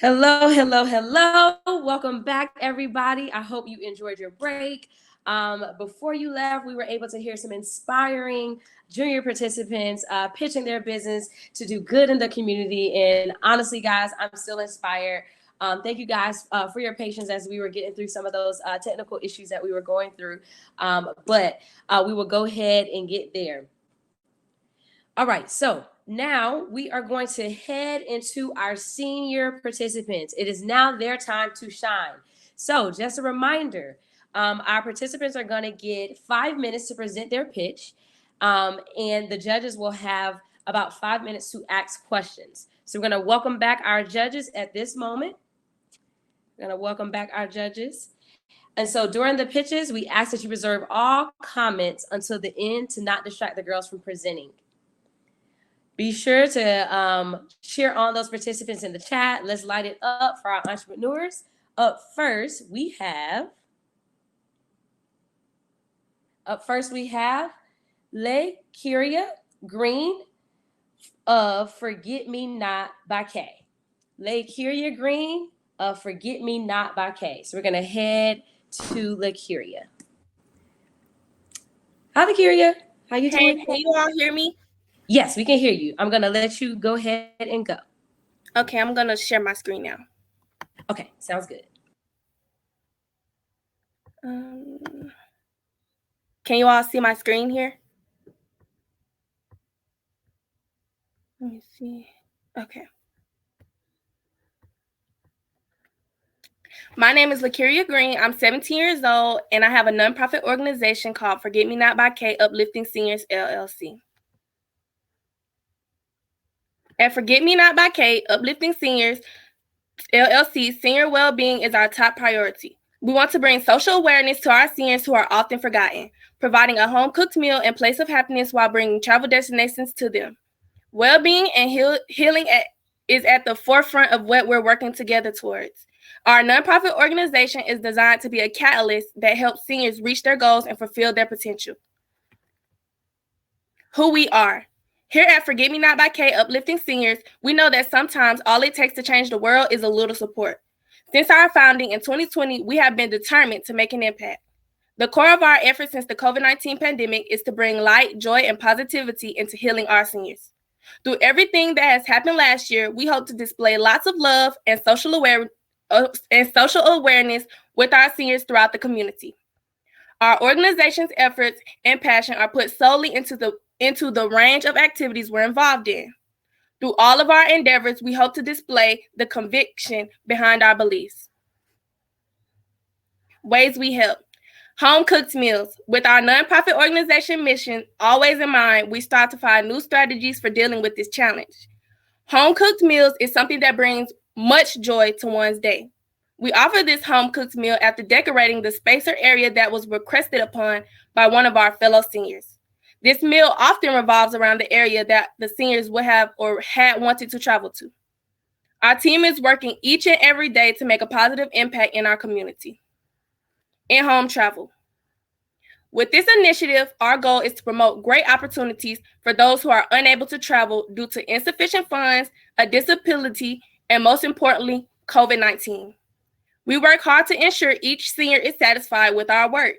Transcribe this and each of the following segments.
Hello, hello, hello. Welcome back, everybody. I hope you enjoyed your break. Before you left, we were able to hear some inspiring junior participants pitching their business to do good in the community. And honestly, guys, I'm still inspired. Thank you guys for your patience as we were getting through some of those technical issues that we were going through. But we will go ahead and get there. All right, so now we are going to head into our senior participants. It is now their time to shine. So, just a reminder, our participants are going to get 5 minutes to present their pitch, and the judges will have about 5 minutes to ask questions. So, we're going to welcome back our judges at this moment. We're going to welcome back our judges. And so during the pitches, we ask that you reserve all comments until the end to not distract the girls from presenting. Be sure to share on those participants in the chat. Let's light it up for our entrepreneurs. Up first, we have Le Curia Green of Forget Me Not by K. Le Curia Green of Forget Me Not by K. So we're gonna head to Le Curia. Hi, Le Curia. How you Hey, doing? can you all hear me? Yes, we can hear you. I'm gonna let you go ahead and go. Okay, I'm gonna share my screen now. Okay, sounds good. Um, can you all see my screen here? Let me see. Okay. My name is LaKuria Green. I'm 17 years old, and I have a nonprofit organization called Forget Me Not by K, Uplifting Seniors LLC. At Forget Me Not by K, Uplifting Seniors LLC, senior well-being is our top priority. We want to bring social awareness to our seniors who are often forgotten, providing a home-cooked meal and place of happiness while bringing travel destinations to them. Well-being and healing is at the forefront of what we're working together towards. Our nonprofit organization is designed to be a catalyst that helps seniors reach their goals and fulfill their potential. Who we are. Here at Forget Me Not by K, Uplifting Seniors, we know that sometimes all it takes to change the world is a little support. Since our founding in 2020, we have been determined to make an impact. The core of our efforts since the COVID-19 pandemic is to bring light, joy, and positivity into healing our seniors. Through everything that has happened last year, we hope to display lots of love and social awareness with our seniors throughout the community. Our organization's efforts and passion are put solely into the range of activities we're involved in. Through all of our endeavors, we hope to display the conviction behind our beliefs. Ways we help. Home cooked meals. With our nonprofit organization mission always in mind, we strive to find new strategies for dealing with this challenge. Home cooked meals is something that brings much joy to one's day. We offer this home cooked meal after decorating the space or area that was requested upon by one of our fellow seniors. This meal often revolves around the area that the seniors would have or had wanted to travel to. Our team is working each and every day to make a positive impact in our community. In-home travel. With this initiative, our goal is to promote great opportunities for those who are unable to travel due to insufficient funds, a disability, and most importantly, COVID-19. We work hard to ensure each senior is satisfied with our work.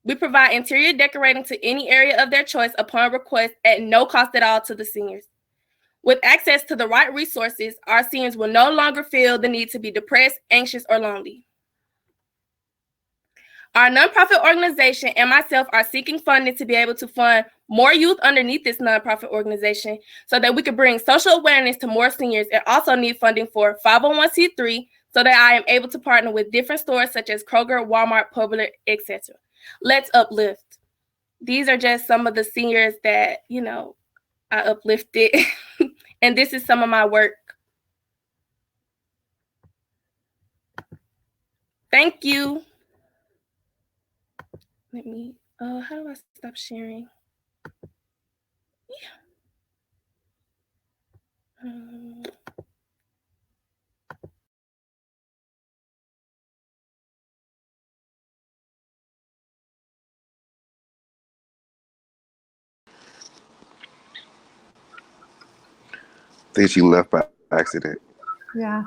We provide interior decorating to any area of their choice upon request at no cost at all to the seniors. With access to the right resources, our seniors will no longer feel the need to be depressed, anxious, or lonely. Our nonprofit organization and myself are seeking funding to be able to fund more youth underneath this nonprofit organization so that we can bring social awareness to more seniors, and also need funding for 501c3 so that I am able to partner with different stores such as Kroger, Walmart, Publix, etc. Let's uplift. These are just some of the seniors that, I uplifted. And this is some of my work. Thank you. Let me, how do I stop sharing? Yeah. Think she left by accident. Yeah.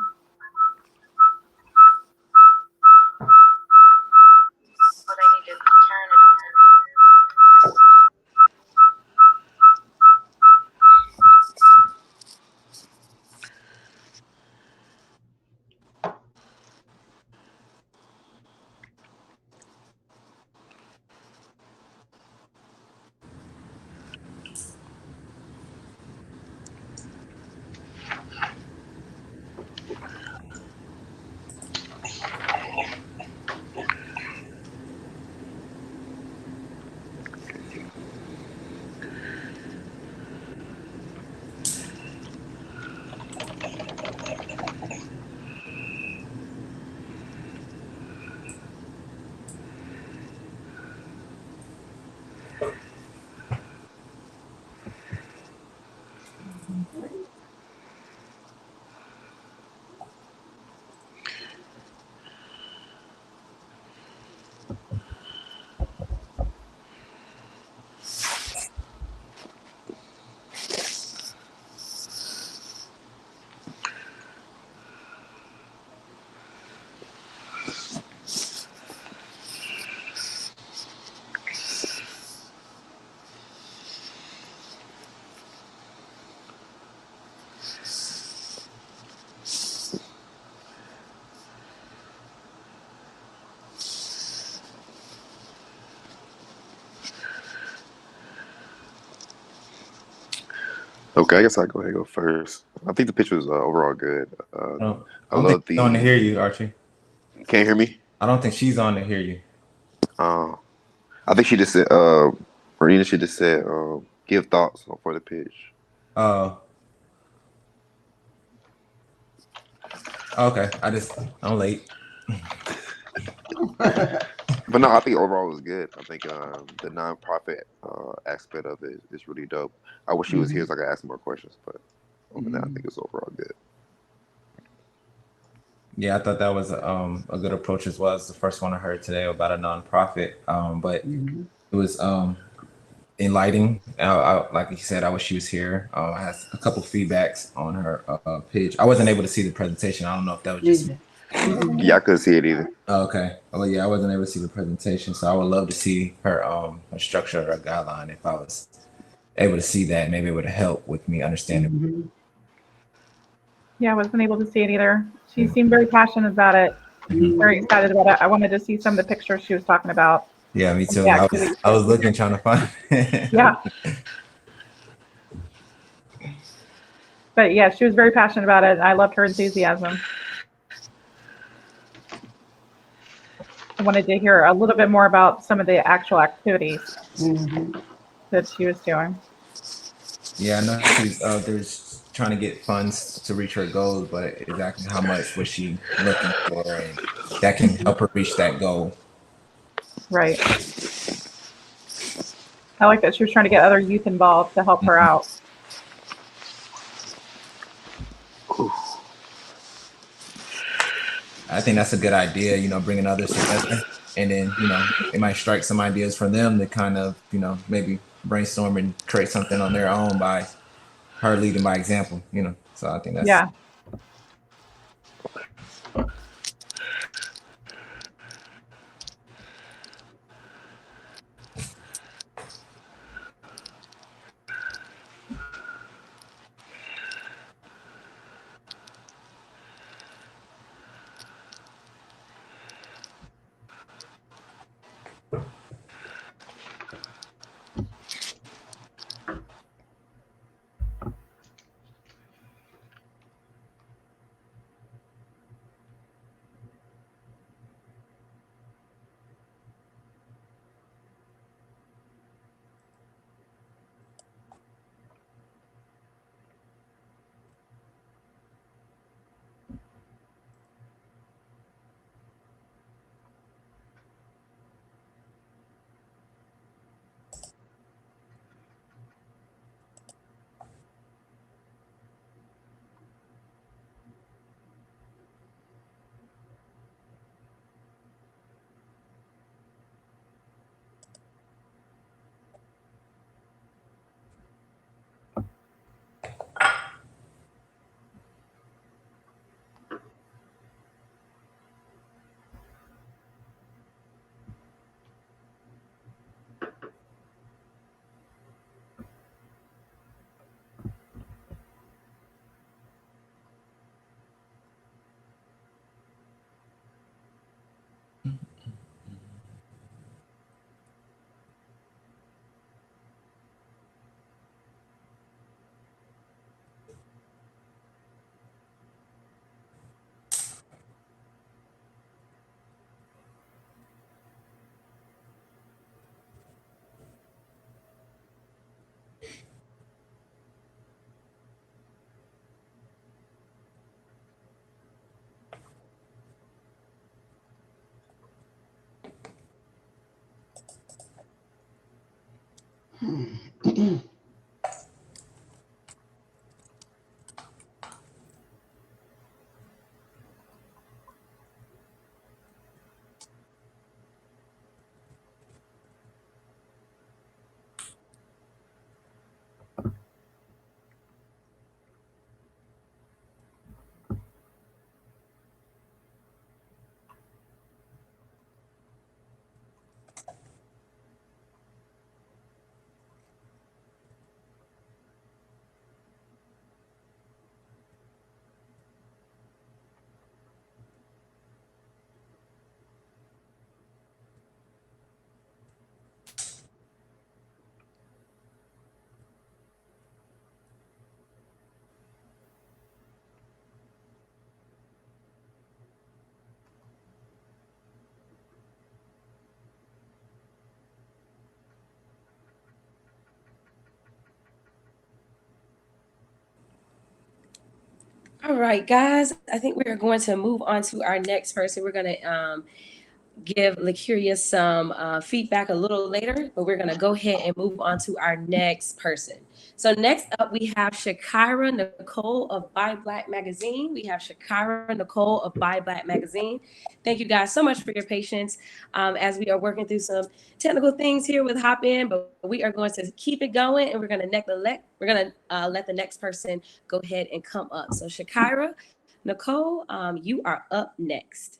Okay, I guess I'll go ahead and go first. I think the pitch was overall good. I I don't think love she's on to the. hear you, Archie. Can't you hear me? I don't think she's on to hear you. Uh, I think she just said. Marina, she just said, give thoughts for the pitch. Oh, okay. I'm late. But no, I think overall it was good. I think the nonprofit aspect of it is really dope. I wish he was here so I could ask more questions, but other than that, I think it's overall good. Yeah, I thought that was a good approach as well. It's the first one I heard today about a nonprofit. But it was enlightening. Like you said, I wish she was here. I had a couple feedbacks on her pitch. I wasn't able to see the presentation. I don't know if that was just me. Yeah, I couldn't see it either. Okay. Oh yeah, I wasn't able to see the presentation, so I would love to see her structure or her guideline if I was able to see that. Maybe it would help with me understanding. Yeah, I wasn't able to see it either. She seemed very passionate about it, very excited about it. I wanted to see some of the pictures she was talking about. Yeah, me Some of too. the I was activities. looking, trying to find it. Yeah. But yeah, she was very passionate about it. I loved her enthusiasm. I wanted to hear a little bit more about some of the actual activities that she was doing. Yeah, I know she's there's trying to get funds to reach her goals, but exactly how much was she looking for, and that can help her reach that goal. Right. I like that she was trying to get other youth involved to help her out. I think that's a good idea, bringing others together. And then, it might strike some ideas from them to kind of, maybe brainstorm and create something on their own by her leading by example. So I think that's. Yeah. All right, guys. I think we're going to move on to our next person. We're going to give Lacuria some feedback a little later, but we're going to go ahead and move on to our next person. So next up, we have Shakira Nicole of Buy Black Magazine. We have Shakira Nicole of Buy Black Magazine. Thank you guys so much for your patience as we are working through some technical things here with Hop In, but we are going to keep it going, and we're going to let the next person go ahead and come up. So Shakira Nicole, you are up next.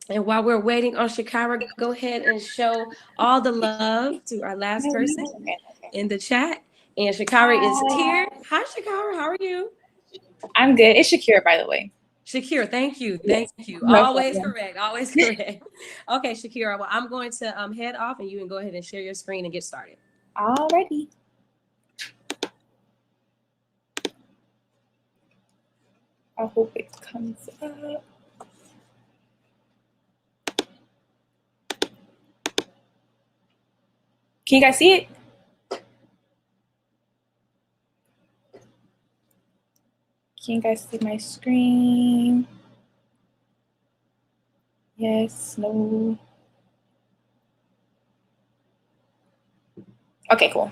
And while we're waiting on Shakira, go ahead and show all the love to our last person in the chat. And Shakira is here. Hi, Shakira. How are you? I'm good. It's Shakira, by the way. Shakira, thank you. Thank you. No Always problem. correct. Always correct. Okay, Shakira. Well, I'm going to head off and you can go ahead and share your screen and get started. Alrighty. I hope it comes up. Can you guys see it? Can you guys see my screen? Yes, no. Okay, cool.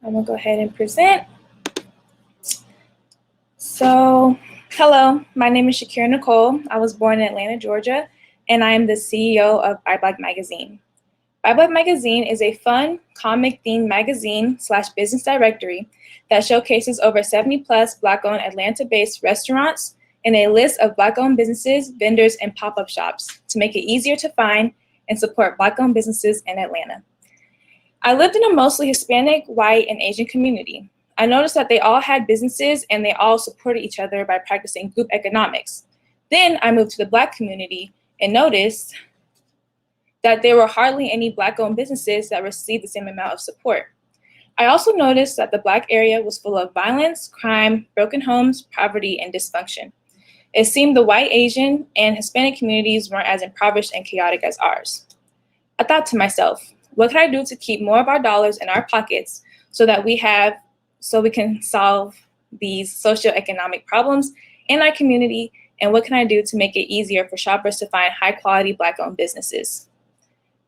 I'm gonna go ahead and present. So, hello, my name is Shakira Nicole. I was born in Atlanta, Georgia, and I am the CEO of Buy Black Magazine. Buy Black Magazine is a fun, comic-themed magazine / business directory that showcases over 70+ Black-owned Atlanta-based restaurants and a list of Black-owned businesses, vendors, and pop-up shops to make it easier to find and support Black-owned businesses in Atlanta. I lived in a mostly Hispanic, white, and Asian community. I noticed that they all had businesses and they all supported each other by practicing group economics. Then I moved to the Black community and noticed that there were hardly any Black-owned businesses that received the same amount of support. I also noticed that the Black area was full of violence, crime, broken homes, poverty, and dysfunction. It seemed the white, Asian, and Hispanic communities weren't as impoverished and chaotic as ours. I thought to myself, what can I do to keep more of our dollars in our pockets so we can solve these socioeconomic problems in our community, and what can I do to make it easier for shoppers to find high-quality Black-owned businesses?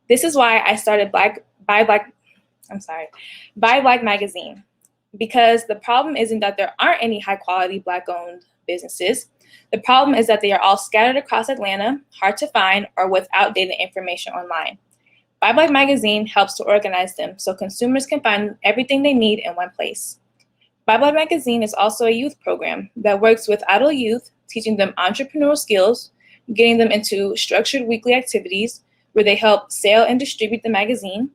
This is why I started Buy Black Magazine, because the problem isn't that there aren't any high-quality Black-owned businesses. The problem is that they are all scattered across Atlanta, hard to find, or with outdated information online. Buy Black Magazine helps to organize them so consumers can find everything they need in one place. Buy Black Magazine is also a youth program that works with adult youth, teaching them entrepreneurial skills, getting them into structured weekly activities where they help sell and distribute the magazine,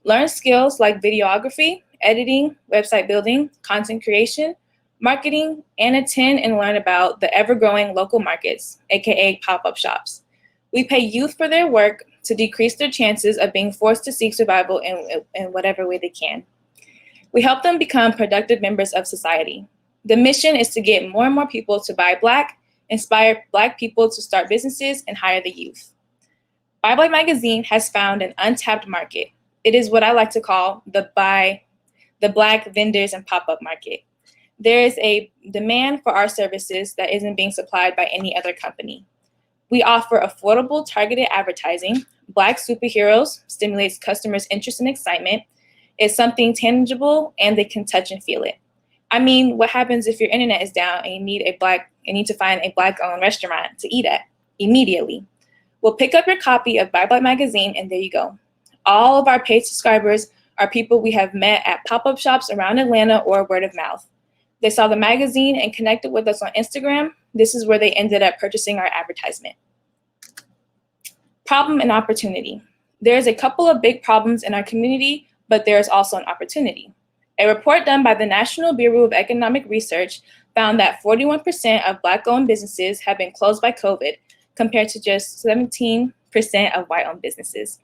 learn skills like videography, editing, website building, content creation, marketing, and attend and learn about the ever-growing local markets, aka pop-up shops. We pay youth for their work to decrease their chances of being forced to seek survival in whatever way they can. We help them become productive members of society. The mission is to get more and more people to buy Black, inspire Black people to start businesses, and hire the youth. Buy Black Magazine has found an untapped market. It is what I like to call the Black vendors and pop-up market. There is a demand for our services that isn't being supplied by any other company. We offer affordable, targeted advertising. Black superheroes stimulates customers' interest and excitement. It's something tangible and they can touch and feel it. I mean, what happens if your internet is down and you need to find a Black-owned restaurant to eat at immediately? We'll pick up your copy of Buy Black Magazine and there you go. All of our paid subscribers are people we have met at pop-up shops around Atlanta or word of mouth. They saw the magazine and connected with us on Instagram. This is where they ended up purchasing our advertisement. Problem and opportunity. There's a couple of big problems in our community, but there's also an opportunity. A report done by the National Bureau of Economic Research found that 41% of Black-owned businesses have been closed by COVID, compared to just 17% of white-owned businesses.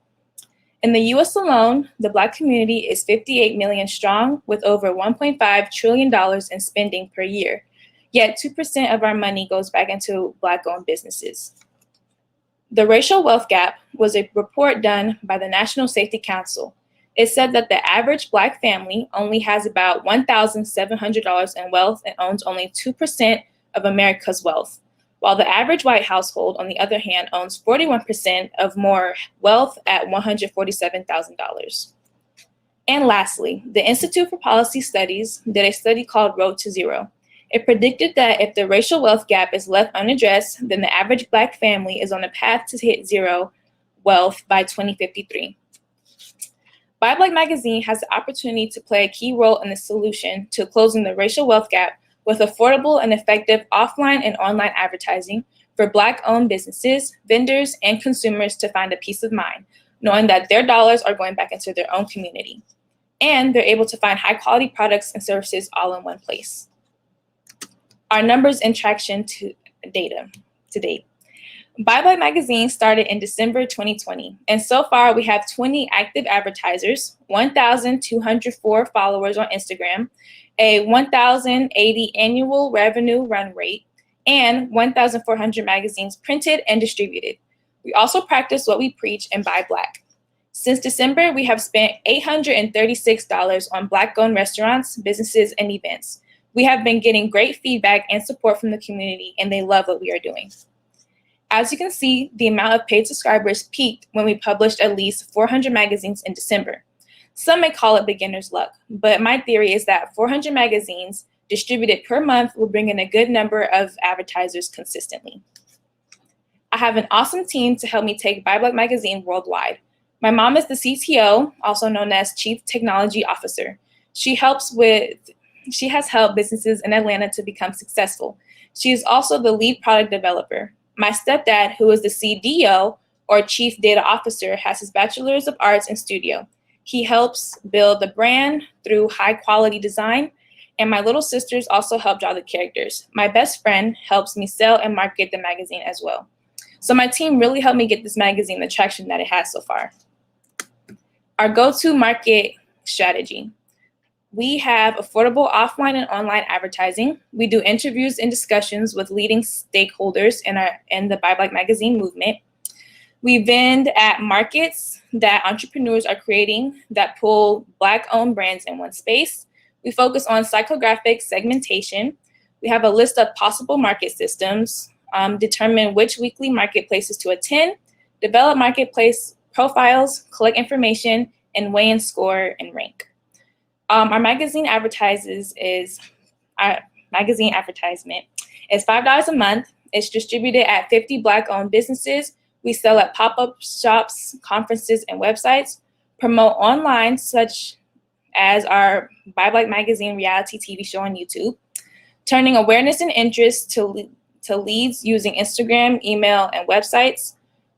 In the US alone, the Black community is 58 million strong with over $1.5 trillion in spending per year. Yet 2% of our money goes back into Black-owned businesses. The Racial Wealth Gap was a report done by the National Safety Council. It said that the average Black family only has about $1,700 in wealth and owns only 2% of America's wealth, while the average white household, on the other hand, owns 41% of more wealth at $147,000. And lastly, the Institute for Policy Studies did a study called Road to Zero. It predicted that if the racial wealth gap is left unaddressed, then the average Black family is on a path to hit zero wealth by 2053. Buy Black magazine has the opportunity to play a key role in the solution to closing the racial wealth gap with affordable and effective offline and online advertising for Black-owned businesses, vendors, and consumers to find a peace of mind, knowing that their dollars are going back into their own community. And they're able to find high-quality products and services all in one place. Our numbers and traction to date. Buy Black magazine started in December 2020, and so far we have 20 active advertisers, 1,204 followers on Instagram, a 1,080 annual revenue run rate, and 1,400 magazines printed and distributed. We also practice what we preach and buy Black. Since December, we have spent $836 on Black-owned restaurants, businesses, and events. We have been getting great feedback and support from the community, and they love what we are doing. As you can see, the amount of paid subscribers peaked when we published at least 400 magazines in December. Some may call it beginner's luck, but my theory is that 400 magazines distributed per month will bring in a good number of advertisers consistently. I have an awesome team to help me take Buy Black magazine worldwide. My mom is the CTO, also known as Chief Technology Officer. She has helped businesses in Atlanta to become successful. She is also the lead product developer. My stepdad, who is the CDO, or Chief Data Officer, has his Bachelor's of Arts in Studio. He helps build the brand through high quality design, and my little sisters also help draw the characters. My best friend helps me sell and market the magazine as well. So my team really helped me get this magazine the traction that it has so far. Our go-to market strategy. We have affordable offline and online advertising. We do interviews and discussions with leading stakeholders in the Buy Black magazine movement. We vend at markets that entrepreneurs are creating that pull Black-owned brands in one space. We focus on psychographic segmentation. We have a list of possible market systems, determine which weekly marketplaces to attend, develop marketplace profiles, collect information, and weigh and score and rank. Our magazine advertisement is $5 a month. It's distributed at 50 Black-owned businesses. We sell at pop-up shops, conferences, and websites, promote online, such as our Buy Black magazine reality TV show on YouTube, turning awareness and interest to leads using Instagram, email, and websites.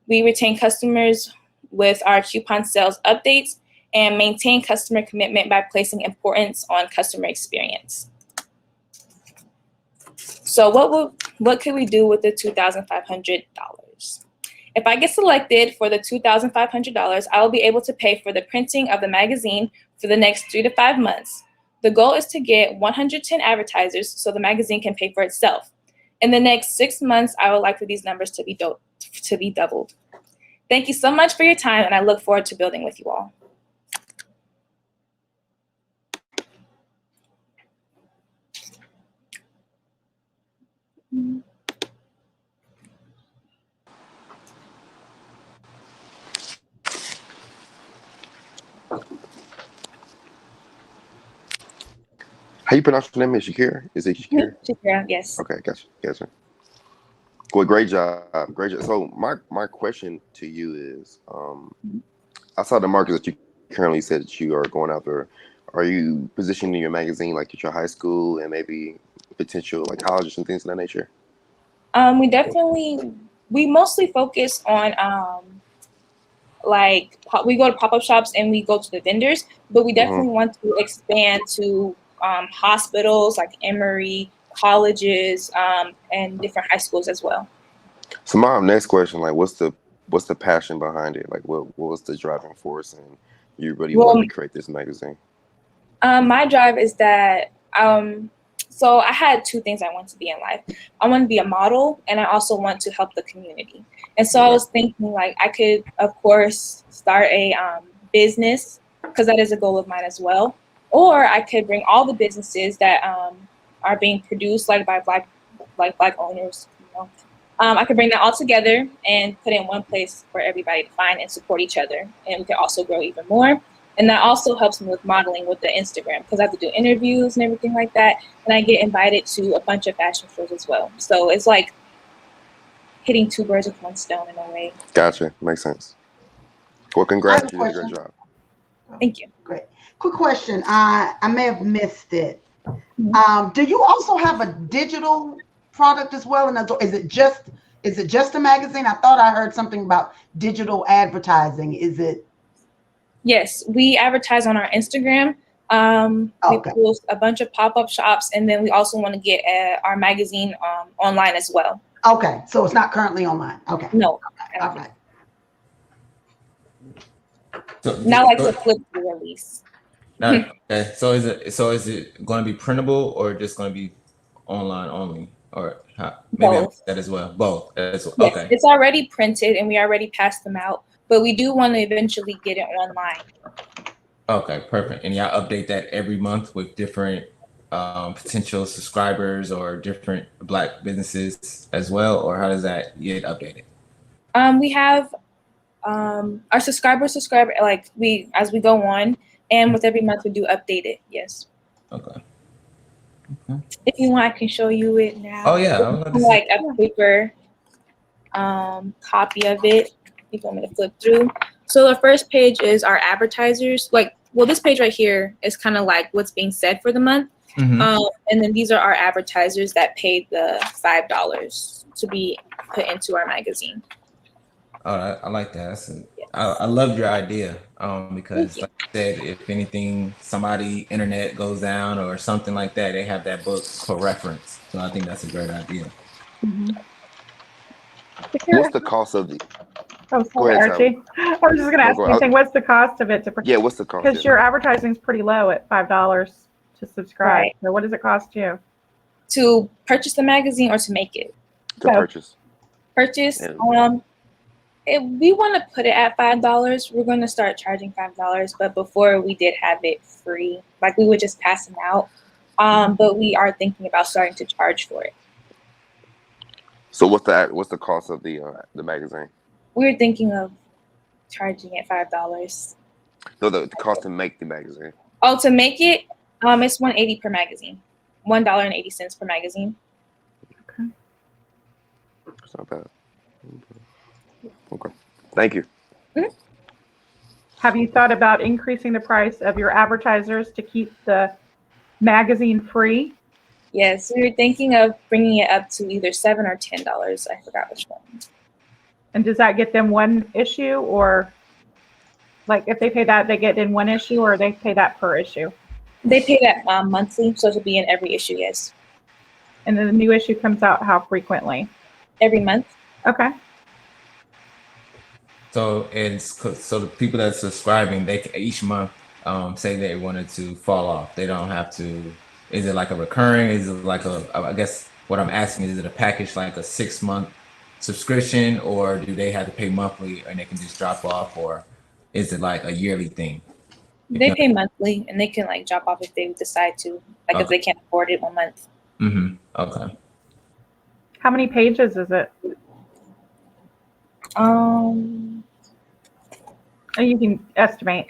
We retain customers with our coupon sales updates and maintain customer commitment by placing importance on customer experience. So what could we do with the $2,500? If I get selected for the $2,500, I will be able to pay for the printing of the magazine for the next 3 to 5 months. The goal is to get 110 advertisers so the magazine can pay for itself. In the next 6 months, I would like for these numbers to be doubled. Thank you so much for your time, and I look forward to building with you all. How you pronounce your name? Is Shakira? Is it Shakira? Shakira, yes. Okay, gotcha. Well, great job. So my question to you is, I saw the markets that you currently said that you are going after. Are you positioning your magazine like at your high school and maybe potential like colleges and things of that nature? We mostly focus on we go to pop-up shops and we go to the vendors, but we definitely want to expand to hospitals like Emory, colleges, and different high schools as well. So my next question, like, what's the passion behind it? Like, what was the driving force, and you really wanted to create this magazine? My drive is that so I had 2 things I want to be in life. I want to be a model, and I also want to help the community. And so I was thinking, like, I could, of course, start a business because that is a goal of mine as well. Or I could bring all the businesses that are being produced like by black owners. I could bring that all together and put it in one place for everybody to find and support each other, and we could also grow even more. And that also helps me with modeling with the Instagram, because I have to do interviews and everything like that, and I get invited to a bunch of fashion shows as well. So it's like hitting two birds with one stone in a way. Gotcha. Makes sense. Well, congrats. You did a great job. Thank you. Great. Quick question. I may have missed it. Mm-hmm. Do you also have a digital product as well? And is it just a magazine? I thought I heard something about digital advertising. Is it? Yes, we advertise on our Instagram. We post a bunch of pop-up shops, and then we also want to get our magazine online as well. Okay, so it's not currently online. Okay. No. All right. So, Not like the flip release. Okay. So is it going to be printable or just going to be online only, or maybe that as well? Both. Yes, okay. It's already printed and we already passed them out, but we do want to eventually get it online. Okay, perfect. And y'all update that every month with different potential subscribers or different Black businesses as well, or how does that get updated? We have our subscribers subscribe like as we go on, and with every month we do update it. Yes. Okay. If you want, I can show you it now. Oh yeah, like a paper copy of it. You want me to flip through? So the first page is our advertisers. This page right here is kind of like what's being said for the month. Mm-hmm. And then these are our advertisers that paid the $5 to be put into our magazine. Oh, I like that. I love your idea because, like I said, if anything, somebody internet goes down or something like that, they have that book for reference. So I think that's a great idea. Mm-hmm. What's the cost of the? Oh, sorry, Archie. I was just going to ask you something. What's the cost of it? Yeah, what's the cost? Because your advertising is pretty low at $5 to subscribe. Right. So what does it cost you? To purchase the magazine or to make it? To purchase. Purchase. We want to put it at $5. We're going to start charging $5, but before we did have it free. Like we would just pass them out. But we are thinking about starting to charge for it. So what's the cost of the magazine? We're thinking of charging it $5. No, the cost to make the magazine. Oh, to make it, it's $1.80 per magazine. $1.80 per magazine. Okay. It's not bad. Okay. Thank you. Mm-hmm. Have you thought about increasing the price of your advertisers to keep the magazine free? Yes, we were thinking of bringing it up to either $7 or $10. I forgot which one. And does that get them one issue, or like if they pay that, they get in one issue, or they pay that per issue? They pay that monthly, so it'll be in every issue, yes. And then the new issue comes out how frequently? Every month. Okay. So the people that are subscribing, they can, each month say they wanted to fall off. They don't have to. Is it like a recurring? Is it like I guess what I'm asking is it a package like a 6-month subscription, or do they have to pay monthly and they can just drop off, or is it like a yearly thing? They pay monthly and they can like drop off if they decide to, like if they can't afford it 1 month. Mm-hmm. Okay. How many pages is it? You can estimate.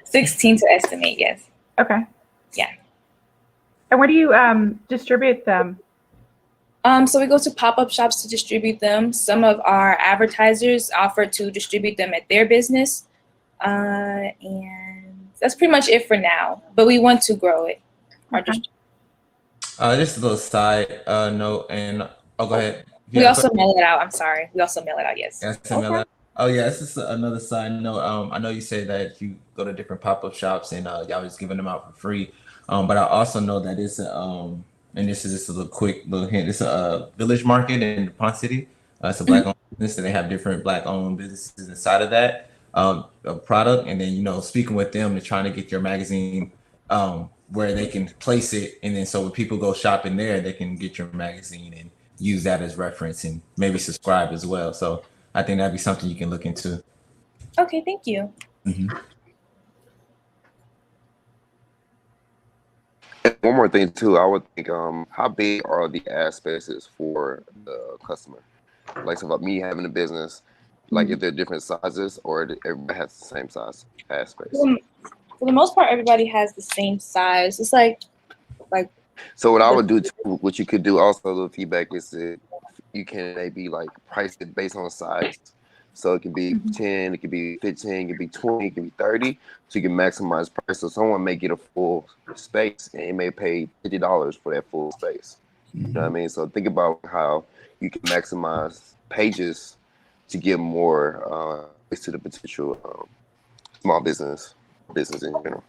16 to estimate, yes. Okay. Yeah. And where do you distribute them? So we go to pop-up shops to distribute them. Some of our advertisers offer to distribute them at their business. And that's pretty much it for now. But we want to grow it. Okay. Just a little side note, and go ahead. We also mail it out. I'm sorry. We also mail it out, yes. Okay. Oh yeah, this is another side note. I know you say that you go to different pop-up shops and y'all just giving them out for free. But I also know that it's and this is just a little hint. It's a village market in Ponce City. It's a Black-owned business, and they have different Black-owned businesses inside of that product. And then speaking with them and trying to get your magazine where they can place it, and then so when people go shopping there, they can get your magazine and use that as reference and maybe subscribe as well. So I think that'd be something you can look into. Okay, thank you. Mm-hmm. one more thing too. I would think, how big are the ad spaces for the customer? Like, so about me having a business, like if they're different sizes or everybody has the same size ad space. For the most part, everybody has the same size. It's like. So what I would do too, what you could do also, the feedback is that you can maybe like price it based on size. So it could be 10, it could be 15, it could be 20, it could be 30. So you can maximize price. So someone may get a full space and it may pay $50 for that full space. You know what I mean? So think about how you can maximize pages to give more to the potential small business in general.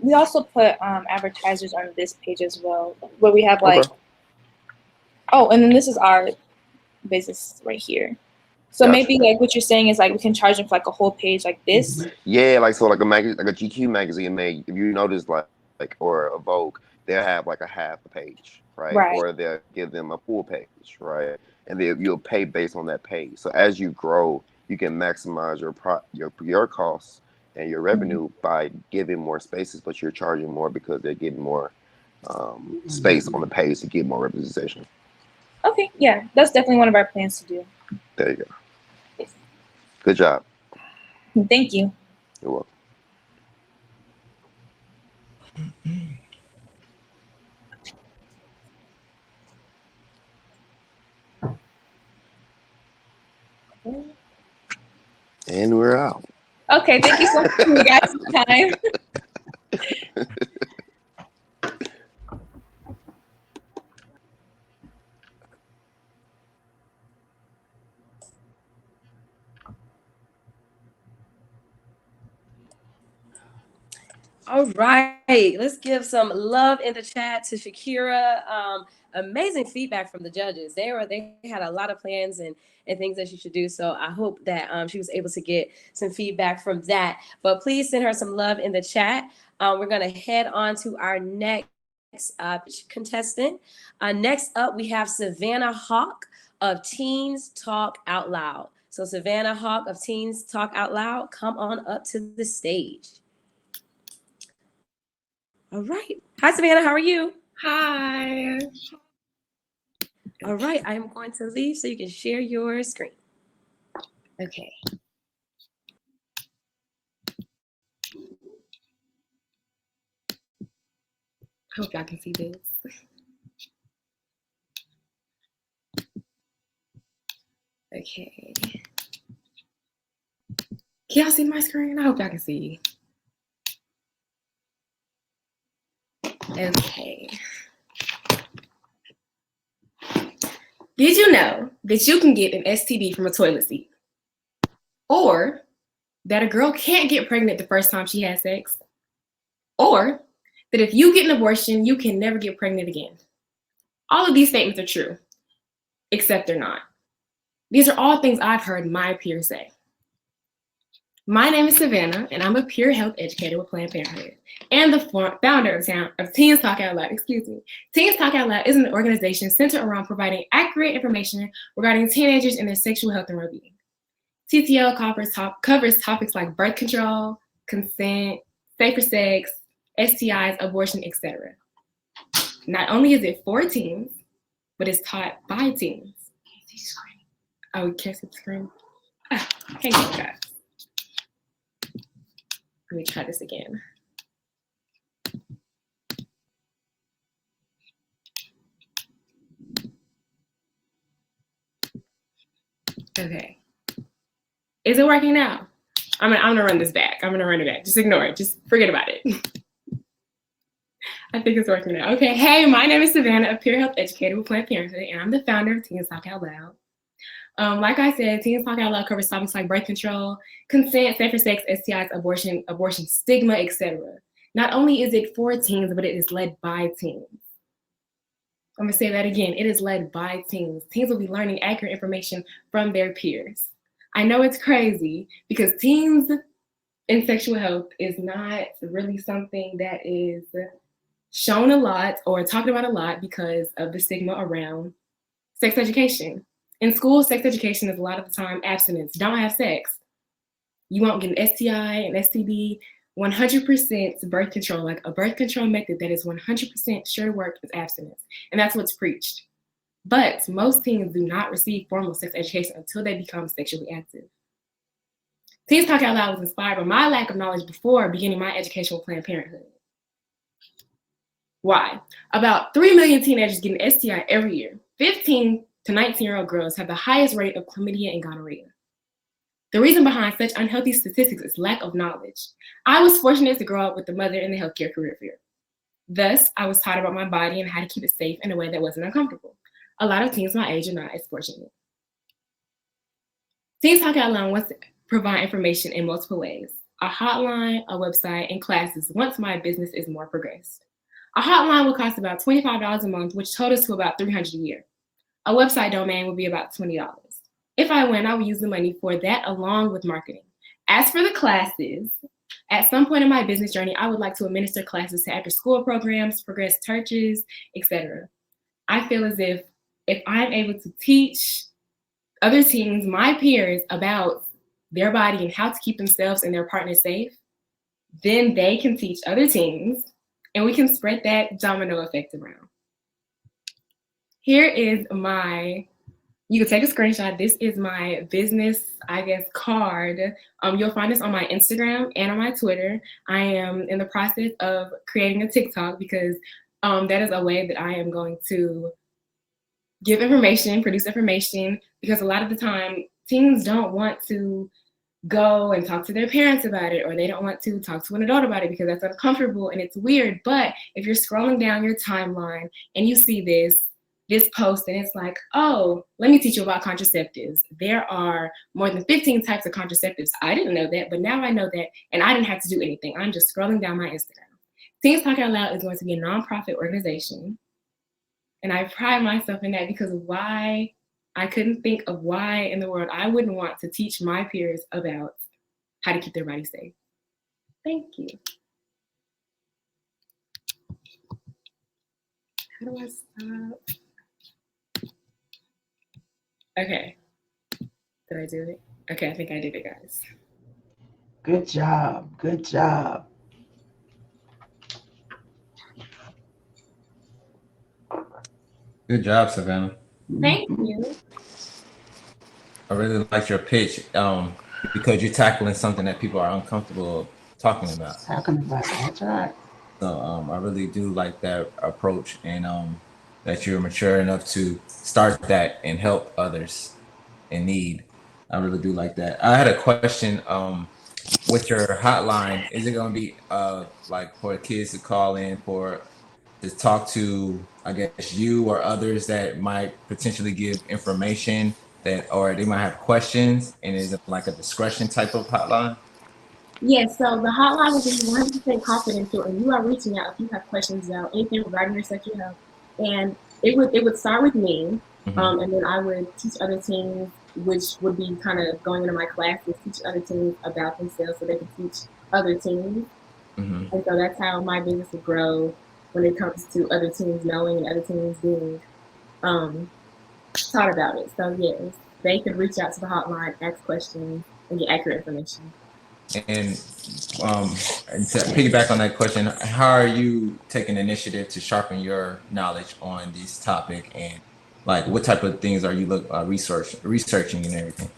We also put advertisers on this page as well, where we have like, oh, and then this is our business right here. So maybe like what you're saying is like we can charge them for like a whole page like this. Yeah, like so like a magazine, like a GQ magazine may, if you notice like or a Vogue, they'll have like a half a page, right? Or they'll give them a full page, right? And then you'll pay based on that page. So as you grow, you can maximize your costs and your revenue by giving more spaces, but you're charging more because they're getting more space on the page to get more representation. Okay, yeah, that's definitely one of our plans to do. There you go. Yes. Good job. Thank you. You're welcome. And we're out. Okay, thank you so much for you guys' time. All right, let's give some love in the chat to Shakira. Amazing feedback from the judges. They had a lot of plans and things that she should do. So I hope that she was able to get some feedback from that. But please send her some love in the chat. We're gonna head on to our next contestant. Next up, we have Savannah Hawk of Teens Talk Out Loud. So Savannah Hawk of Teens Talk Out Loud, come on up to the stage. All right. Hi, Savannah. How are you? Hi. All right. I am going to leave so you can share your screen. Okay. I hope y'all can see this. Okay. Can y'all see my screen? I hope y'all can see. Okay. Did you know that you can get an STD from a toilet seat? Or that a girl can't get pregnant the first time she has sex? Or that if you get an abortion, you can never get pregnant again? All of these statements are true, except they're not. These are all things I've heard my peers say. My name is Savannah, and I'm a peer health educator with Planned Parenthood and the founder of Teens Talk Out Loud. Teens Talk Out Loud is an organization centered around providing accurate information regarding teenagers and their sexual health and well-being. TTL covers topics like birth control, consent, safer sex, STIs, abortion, etc. Not only is it for teens, but it's taught by teens. Oh, you can't see the screen? Hang on, guys. Let me try this again. Okay. Is it working now? I'm gonna run this back. I'm gonna run it back. Just ignore it. Just forget about it. I think it's working now. Okay. Hey, my name is Savannah, a peer health educator with Planned Parenthood, and I'm the founder of Teens Talk Out Loud. Like I said, Teens Talk Out Loud covers topics like birth control, consent, safer sex, STIs, abortion stigma, etc. Not only is it for teens, but it is led by teens. I'm gonna say that again. It is led by teens. Teens will be learning accurate information from their peers. I know it's crazy because teens in sexual health is not really something that is shown a lot or talked about a lot because of the stigma around sex education. In school, sex education is a lot of the time abstinence. Don't have sex. You won't get an STI, an STD. 100% birth control, like a birth control method that is 100% sure to work, is abstinence. And that's what's preached. But most teens do not receive formal sex education until they become sexually active. Teens Talk Out Loud was inspired by my lack of knowledge before beginning my education with Planned Parenthood. Why? About 3 million teenagers get an STI every year. 15 to 19-year-old girls have the highest rate of chlamydia and gonorrhea. The reason behind such unhealthy statistics is lack of knowledge. I was fortunate to grow up with a mother in the healthcare career field. Thus, I was taught about my body and how to keep it safe in a way that wasn't uncomfortable. A lot of teens my age are not as fortunate. Teens Talk Out Loud wants to provide information in multiple ways: a hotline, a website, and classes once my business is more progressed. A hotline will cost about $25 a month, which totals to about $300 a year. A website domain will be about $20. If I win, I will use the money for that along with marketing. As for the classes, at some point in my business journey, I would like to administer classes to after-school programs, progress churches, etc. I feel as if I'm able to teach other teens, my peers, about their body and how to keep themselves and their partner safe, then they can teach other teens, and we can spread that domino effect around. Here is you can take a screenshot. This is my business, card. You'll find this on my Instagram and on my Twitter. I am in the process of creating a TikTok because that is a way that I am going to give information, produce information, because a lot of the time teens don't want to go and talk to their parents about it, or they don't want to talk to an adult about it because that's uncomfortable and it's weird. But if you're scrolling down your timeline and you see this post and it's like, oh, let me teach you about contraceptives. There are more than 15 types of contraceptives. I didn't know that, but now I know that, and I didn't have to do anything. I'm just scrolling down my Instagram. Teens Talk Out Loud is going to be a nonprofit organization, and I pride myself in that because I couldn't think of why in the world I wouldn't want to teach my peers about how to keep their body safe. Thank you. How do I stop? Okay. Did I do it? Okay, I think I did it, guys. Good job. Good job. Good job, Savannah. Thank you. I really like your pitch because you're tackling something that people are uncomfortable talking about. That's right. So I really do like that approach, and that you're mature enough to start that and help others in need. I really do like that. I had a question with your hotline. Is it going to be like for kids to call in to talk to, I guess, you or others that might potentially give information or they might have questions, and is it like a discretion type of hotline? Yes, so the hotline will be 100% confidential, and you are reaching out if you have questions about anything regarding your sexual health. And it would start with me, and then I would teach other teens, which would be kind of going into my classes, teach other teens about themselves so they can teach other teens. And so that's how my business would grow when it comes to other teens knowing and other teens being taught about it. So yes, they could reach out to the hotline, ask questions, and get accurate information. And to piggyback on that question, how are you taking initiative to sharpen your knowledge on this topic, and like what type of things are you researching and everything?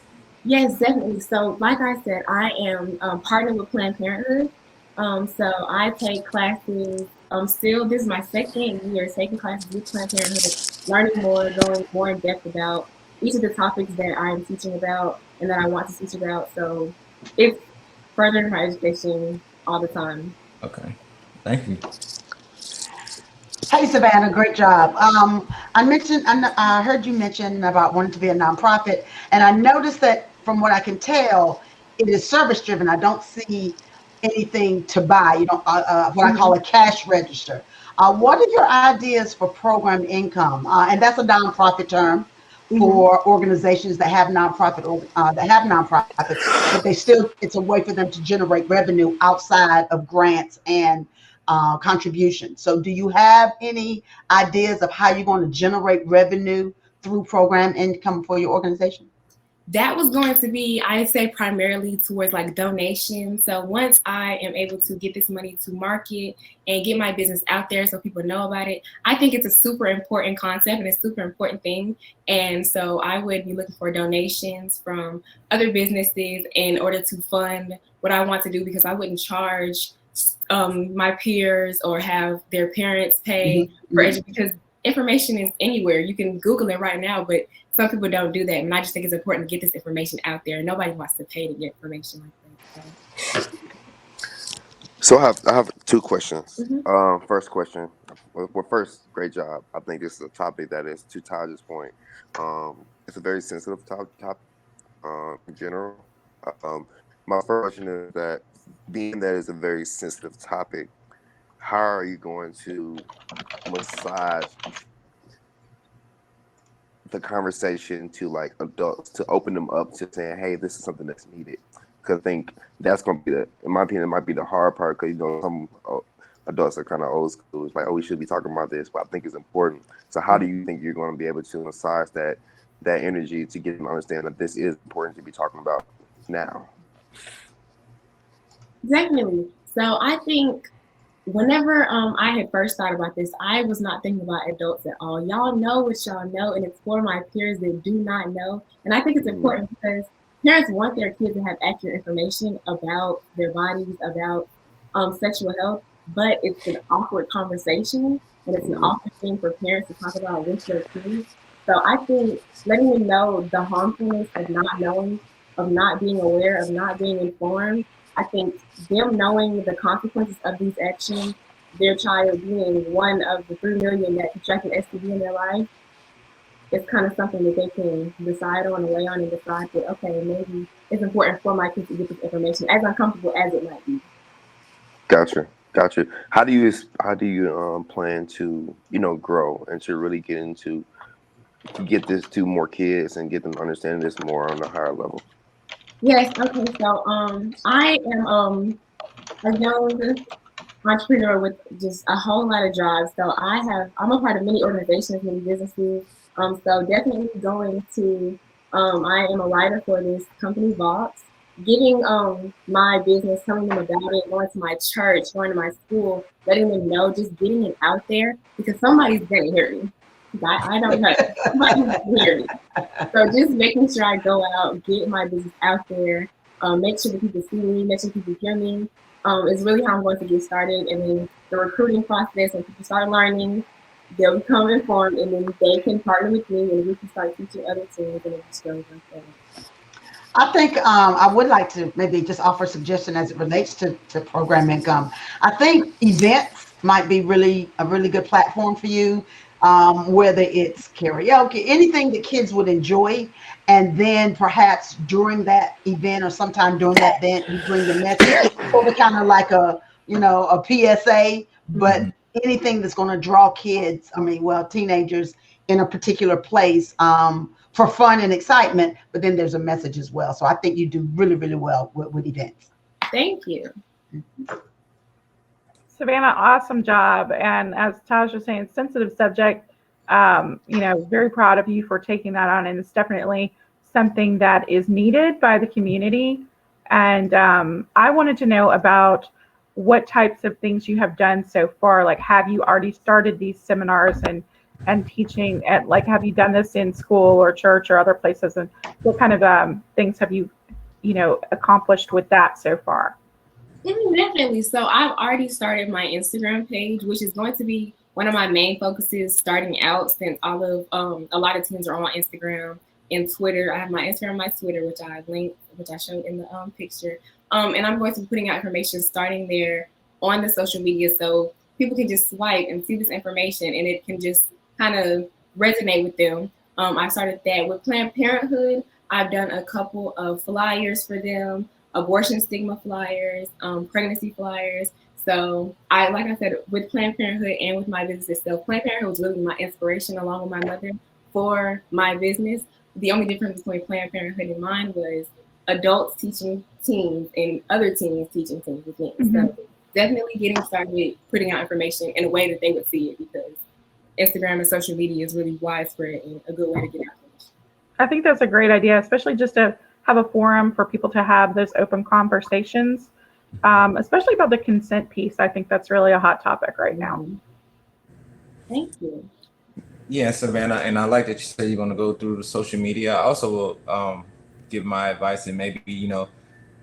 Yes, definitely. So like I said, I am partnered with Planned Parenthood. So I take classes. Still, this is my second year taking classes with Planned Parenthood, learning more, going more in depth about each of the topics that I'm teaching about and that I want to teach about. So it's furthering my education all the time. Okay, thank you. Hey, Savannah, great job. I heard you mention about wanting to be a nonprofit, and I noticed that from what I can tell, it is service driven. I don't see anything to buy. You don't what I call a cash register. What are your ideas for program income? And that's a nonprofit term for organizations that have nonprofits, but it's a way for them to generate revenue outside of grants and contributions. So do you have any ideas of how you're going to generate revenue through program income for your organization? that was going to be, I say, primarily towards like donations. So once I am able to get this money to market and get my business out there so people know about it, I think it's a super important concept and a super important thing. And so I would be looking for donations from other businesses in order to fund what I want to do, because I wouldn't charge my peers or have their parents pay for education, because information is anywhere. You can Google it right now, but some people don't do that. And I just think it's important to get this information out there. Nobody wants to pay to get information like that. So I have two questions. Mm-hmm. First question. Well, first, great job. I think this is a topic that is, to Taj's point, it's a very sensitive topic in general. My first question is that, being that it's a very sensitive topic, how are you going to massage the conversation to like adults, to open them up to saying, hey, this is something that's needed? Because I think that's going to be in my opinion, it might be the hard part, because some adults are kind of old school. It's like, oh, we should be talking about this, but I think it's important. So how do you think you're going to be able to massage that energy to get them to understand that this is important to be talking about now? Definitely. So I think whenever I had first thought about this, I was not thinking about adults at all. Y'all know what y'all know, and it's for my peers that do not know. And I think it's important because parents want their kids to have accurate information about their bodies, about sexual health, but it's an awkward conversation, and it's an awkward thing for parents to talk about with their kids. So I think letting them know the harmfulness of not knowing, of not being aware, of not being informed, I think them knowing the consequences of these actions, their child being one of the 3 million that contracted STD in their life, it's kind of something that they can decide on and weigh on and decide that, okay, maybe it's important for my kids to get this information, as uncomfortable as it might be. Gotcha. How do you plan to grow and to really get into, to get this to more kids and get them understanding this more on a higher level? Yes. Okay. So I am a young entrepreneur with just a whole lot of drive. So I'm a part of many organizations, many businesses. So definitely going to I am a writer for this company Vault, getting my business, telling them about it, going to my church, going to my school, letting them know, just getting it out there, because somebody's gonna hear me. I don't know. Somebody's gonna hear me. So just making sure I go out, get my business out there, make sure that people see me, make sure people hear me, is really how I'm going to get started. And then the recruiting process, when people start learning, they'll become informed, and then they can partner with me, and we can start teaching other teams, and it just goes like that. I think I would like to maybe just offer a suggestion as it relates to program income. I think events might be a really good platform for you, whether it's karaoke, anything that kids would enjoy. And then perhaps during that event or sometime during that event, you bring the message, sort of kind of like a PSA, but anything that's going to draw kids, teenagers in a particular place, for fun and excitement, but then there's a message as well. So I think you do really, really well with events. Thank you. Savannah, awesome job. And as Taj was saying, sensitive subject, very proud of you for taking that on. And it's definitely something that is needed by the community. And I wanted to know about what types of things you have done so far. Like, have you already started these seminars and teaching at, like, have you done this in school or church or other places, and what kind of things have you accomplished with that so far? Definitely. So I've already started my Instagram page, which is going to be one of my main focuses starting out, since all of a lot of teens are on Instagram and Twitter. I have my Instagram and my Twitter, which I linked, which I showed in the picture, and I'm going to be putting out information starting there on the social media, so people can just swipe and see this information, and it can just kind of resonate with them. I started that with Planned Parenthood. I've done a couple of flyers for them, abortion stigma flyers, pregnancy flyers. So like I said, with Planned Parenthood and with my business itself, Planned Parenthood was really my inspiration, along with my mother, for my business. The only difference between Planned Parenthood and mine was adults teaching teens and other teens teaching teens again. So definitely getting started putting out information in a way that they would see it, because Instagram and social media is really widespread and a good way to get out information. I think that's a great idea, especially just to have a forum for people to have those open conversations, especially about the consent piece. I think that's really a hot topic right now. Thank you. Yeah, Savannah, and I like that you said you're going to go through the social media. I also will give my advice and maybe,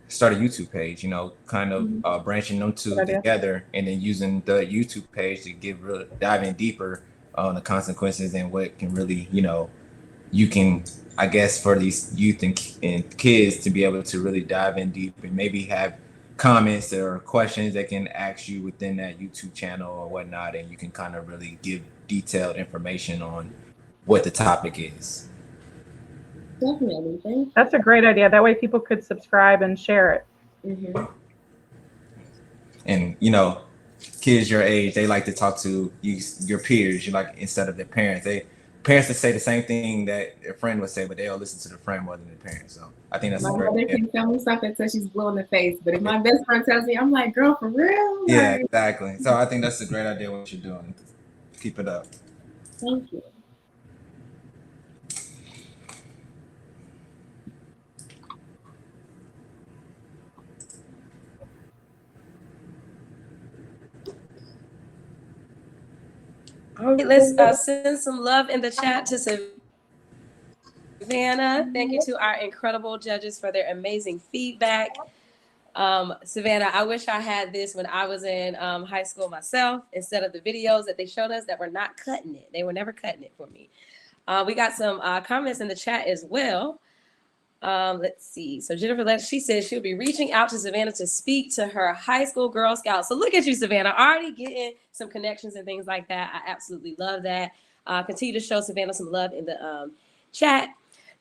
start a YouTube page, kind of branching them two together and then using the YouTube page to diving deeper on the consequences and what can really, you can, I guess, for these youth and kids to be able to really dive in deep and maybe have comments or questions they can ask you within that YouTube channel or whatnot, and you can kind of really give detailed information on what the topic is. Definitely. That's a great idea. That way people could subscribe and share it. Mm-hmm. And kids your age, they like to talk to your peers, instead of their parents. Parents that say the same thing that their friend would say, but they'll listen to the friend more than their parents. So I think that's my great. mother can tell me something until she's blue in the face, but if my best friend tells me, I'm like, girl, for real? Yeah, exactly. So I think that's a great idea what you're doing. Keep it up. Thank you. All right, let's send some love in the chat to Savannah. Thank you to our incredible judges for their amazing feedback. Savannah, I wish I had this when I was in high school myself, instead of the videos that they showed us that were not cutting it. They were never cutting it for me. We got some comments in the chat as well. Let's see. So Jennifer, she says she'll be reaching out to Savannah to speak to her high school Girl Scouts. So look at you, Savannah, already getting some connections and things like that. I absolutely love that. Continue to show Savannah some love in the chat.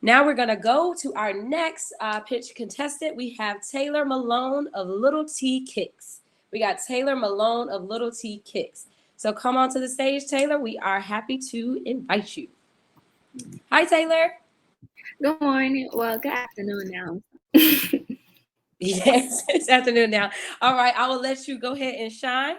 Now we're going to go to our next pitch contestant. We have Taylor Malone of Little T Kicks. We got Taylor Malone of Little T Kicks. So come on to the stage, Taylor. We are happy to invite you. Hi, Taylor. Good morning. Well, good afternoon now. Yes, it's afternoon now. All right, I will let you go ahead and shine.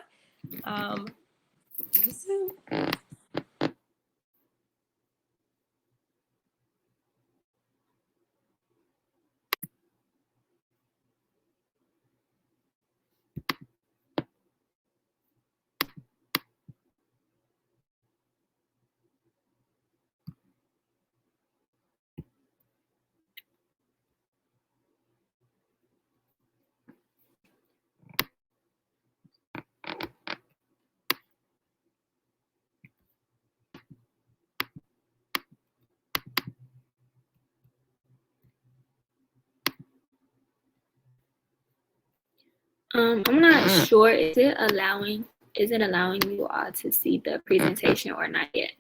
I'm not sure. Is it allowing you all to see the presentation or not yet?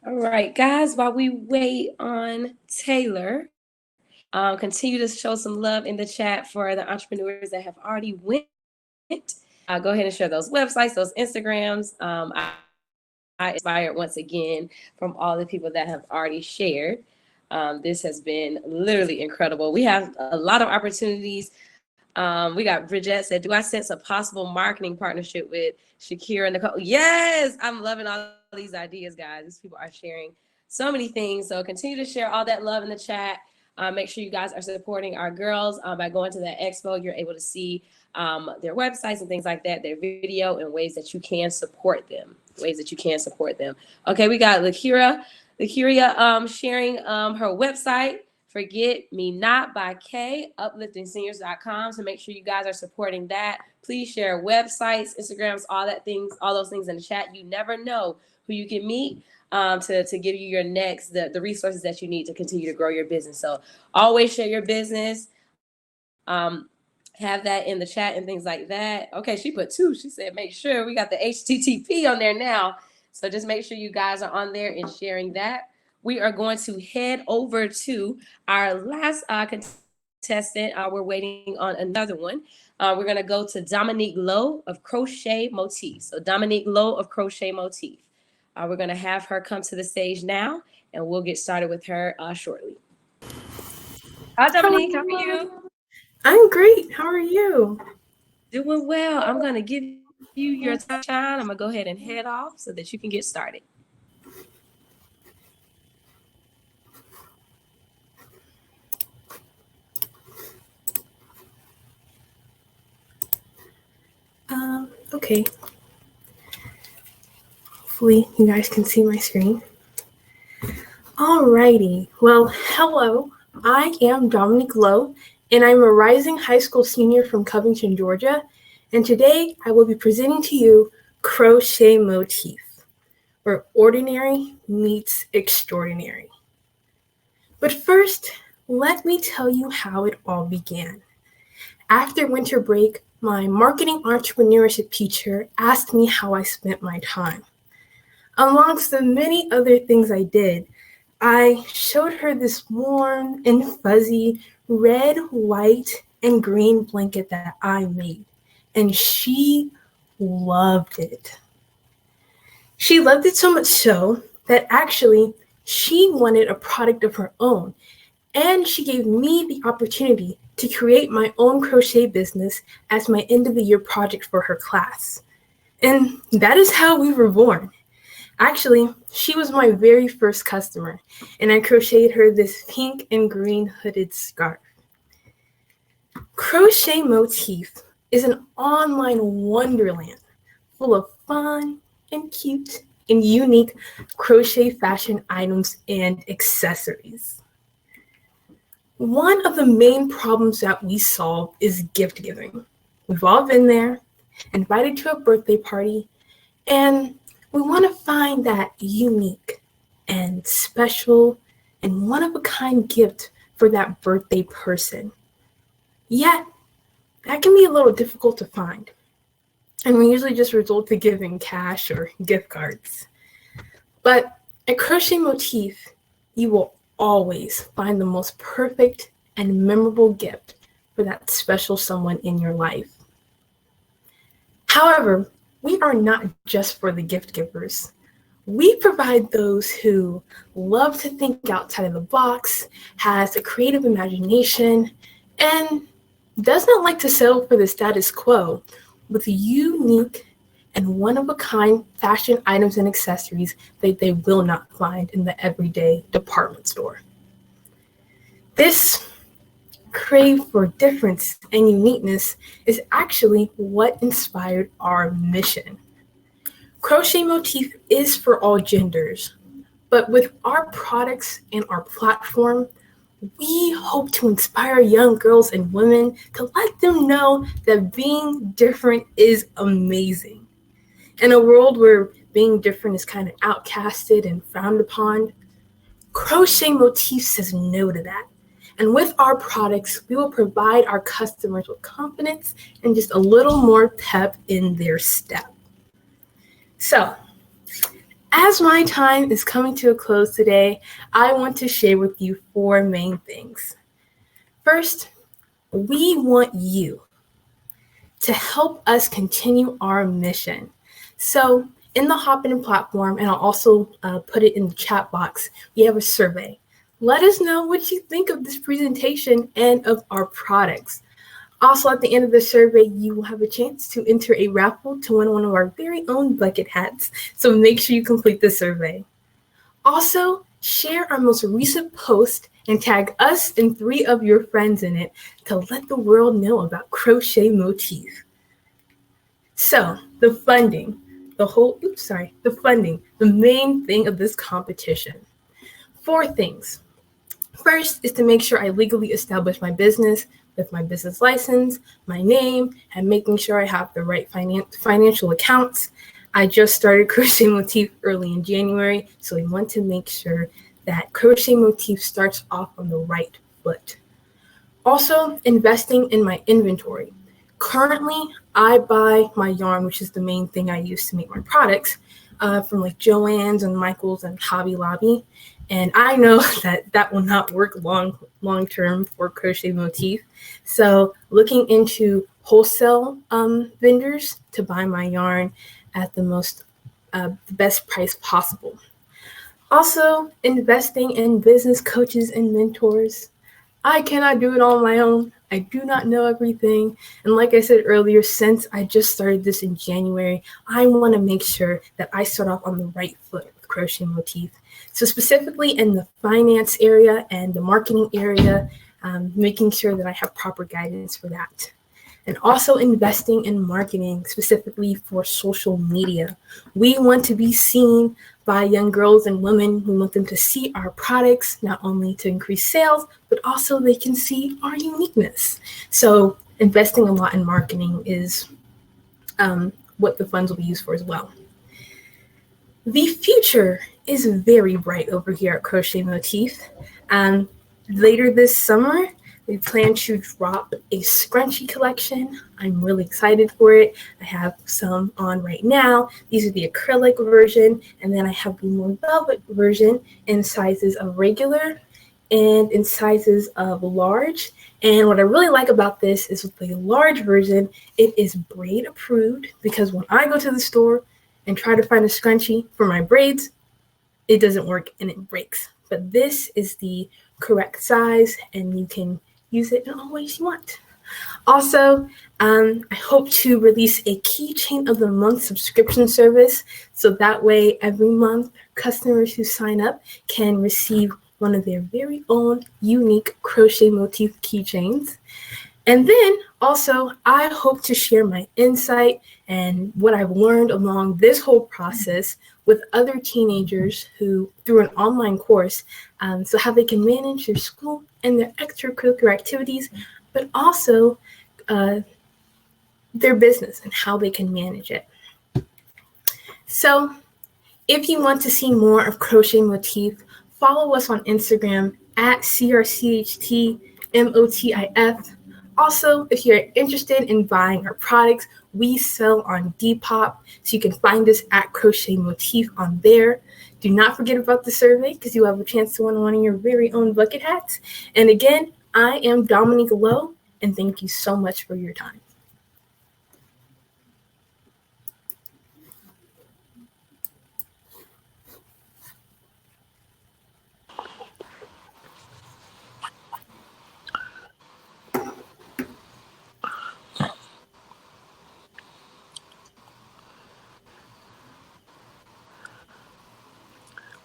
All right, guys, while we wait on Taylor, Continue to show some love in the chat for the entrepreneurs that have already went. Go ahead and share those websites, those Instagrams. I inspired once again from all the people that have already shared. This has been literally incredible. We have a lot of opportunities. We got Bridget said, do I sense a possible marketing partnership with Shakira and Nicole? Yes, I'm loving all these ideas, guys. These people are sharing so many things. So continue to share all that love in the chat. Make sure you guys are supporting our girls by going to that expo. You're able to see their websites and things like that, their video, and ways that you can support them. Okay, we got Lakira sharing her website, Forget Me Not by Kay, upliftingseniors.com. So make sure you guys are supporting that. Please share websites, Instagrams, all those things in the chat. You never know who you can meet to give you your next, the resources that you need to continue to grow your business. So always share your business. Have that in the chat and things like that. Okay, she put 2. She said, make sure we got the HTTP on there now. So just make sure you guys are on there and sharing that. We are going to head over to our last contestant. We're waiting on another one. We're going to go to Dominique Lowe of Crochet Motif. So Dominique Lowe of Crochet Motif. We're going to have her come to the stage now, and we'll get started with her shortly. Hi, Dominique. How are you? I'm great. How are you? Doing well. I'm going to give you your time. I'm going to go ahead and head off so that you can get started. Okay. Hopefully you guys can see my screen. Alrighty. Well, hello. I am Dominique Lowe, and I'm a rising high school senior from Covington, Georgia. And today I will be presenting to you Crochet Motif, where ordinary meets extraordinary. But first, let me tell you how it all began. After winter break, my marketing entrepreneurship teacher asked me how I spent my time. Amongst the many other things I did, I showed her this warm and fuzzy red, white, and green blanket that I made, and she loved it. She loved it so much so that actually she wanted a product of her own, and she gave me the opportunity to create my own crochet business as my end of the year project for her class. And that is how we were born. Actually, she was my very first customer, and I crocheted her this pink and green hooded scarf. Crochet Motif is an online wonderland full of fun and cute and unique crochet fashion items and accessories. One of the main problems that we solve is gift giving. We've all been there, invited to a birthday party, and we want to find that unique and special and one-of-a-kind gift for that birthday person. Yet, that can be a little difficult to find. And we usually just resort to giving cash or gift cards. But at Crochet Motif, you will always find the most perfect and memorable gift for that special someone in your life. However, we are not just for the gift givers. We provide those who love to think outside of the box, has a creative imagination, and does not like to settle for the status quo with unique and one-of-a-kind fashion items and accessories that they will not find in the everyday department store. This crave for difference and uniqueness is actually what inspired our mission. Crochet Motif is for all genders, but with our products and our platform, we hope to inspire young girls and women to let them know that being different is amazing. In a world where being different is kind of outcasted and frowned upon, Crochet Motif says no to that. And with our products, we will provide our customers with confidence and just a little more pep in their step. So, as my time is coming to a close today, I want to share with you 4 main things. First, we want you to help us continue our mission. So in the Hopin platform, and I'll also put it in the chat box, we have a survey. Let us know what you think of this presentation and of our products. Also, at the end of the survey, you will have a chance to enter a raffle to win one of our very own bucket hats. So make sure you complete the survey. Also, share our most recent post and tag us and 3 of your friends in it to let the world know about Crochet Motif. So, the funding, the main thing of this competition. 4 things. First is to make sure I legally establish my business with my business license, my name, and making sure I have the right financial accounts. I just started Crochet Motif early in January, so we want to make sure that Crochet Motif starts off on the right foot. Also, investing in my inventory. Currently, I buy my yarn, which is the main thing I use to make my products, from like Joann's and Michael's and Hobby Lobby. And I know that will not work long term for Crochet Motif. So looking into wholesale vendors to buy my yarn at the best price possible. Also, investing in business coaches and mentors. I cannot do it on my own. I do not know everything. And like I said earlier, since I just started this in January, I want to make sure that I start off on the right foot with Crochet Motif. So specifically in the finance area and the marketing area, making sure that I have proper guidance for that. And also investing in marketing, specifically for social media. We want to be seen by young girls and women. We want them to see our products, not only to increase sales, but also they can see our uniqueness. So investing a lot in marketing is what the funds will be used for as well. The future is very bright over here at Crochet Motif. Later this summer, we plan to drop a scrunchie collection. I'm really excited for it. I have some on right now. These are the acrylic version, and then I have the more velvet version in sizes of regular and in sizes of large. And what I really like about this is with the large version, it is braid approved, because when I go to the store and try to find a scrunchie for my braids, it doesn't work and it breaks. But this is the correct size, and you can use it in all ways you want. Also, I hope to release a keychain of the month subscription service, so that way every month customers who sign up can receive one of their very own unique Crochet Motif keychains. And then also, I hope to share my insight and what I've learned along this whole process with other teenagers who, through an online course, so how they can manage their school and their extracurricular activities, but also their business and how they can manage it. So if you want to see more of Crochet Motif, follow us on Instagram at CRCHTMOTIF. Also, if you're interested in buying our products, we sell on Depop, so you can find us at Crochet Motif on there. Do not forget about the survey, because you have a chance to win one of your very own bucket hats. And again, I am Dominique Lowe, and thank you so much for your time.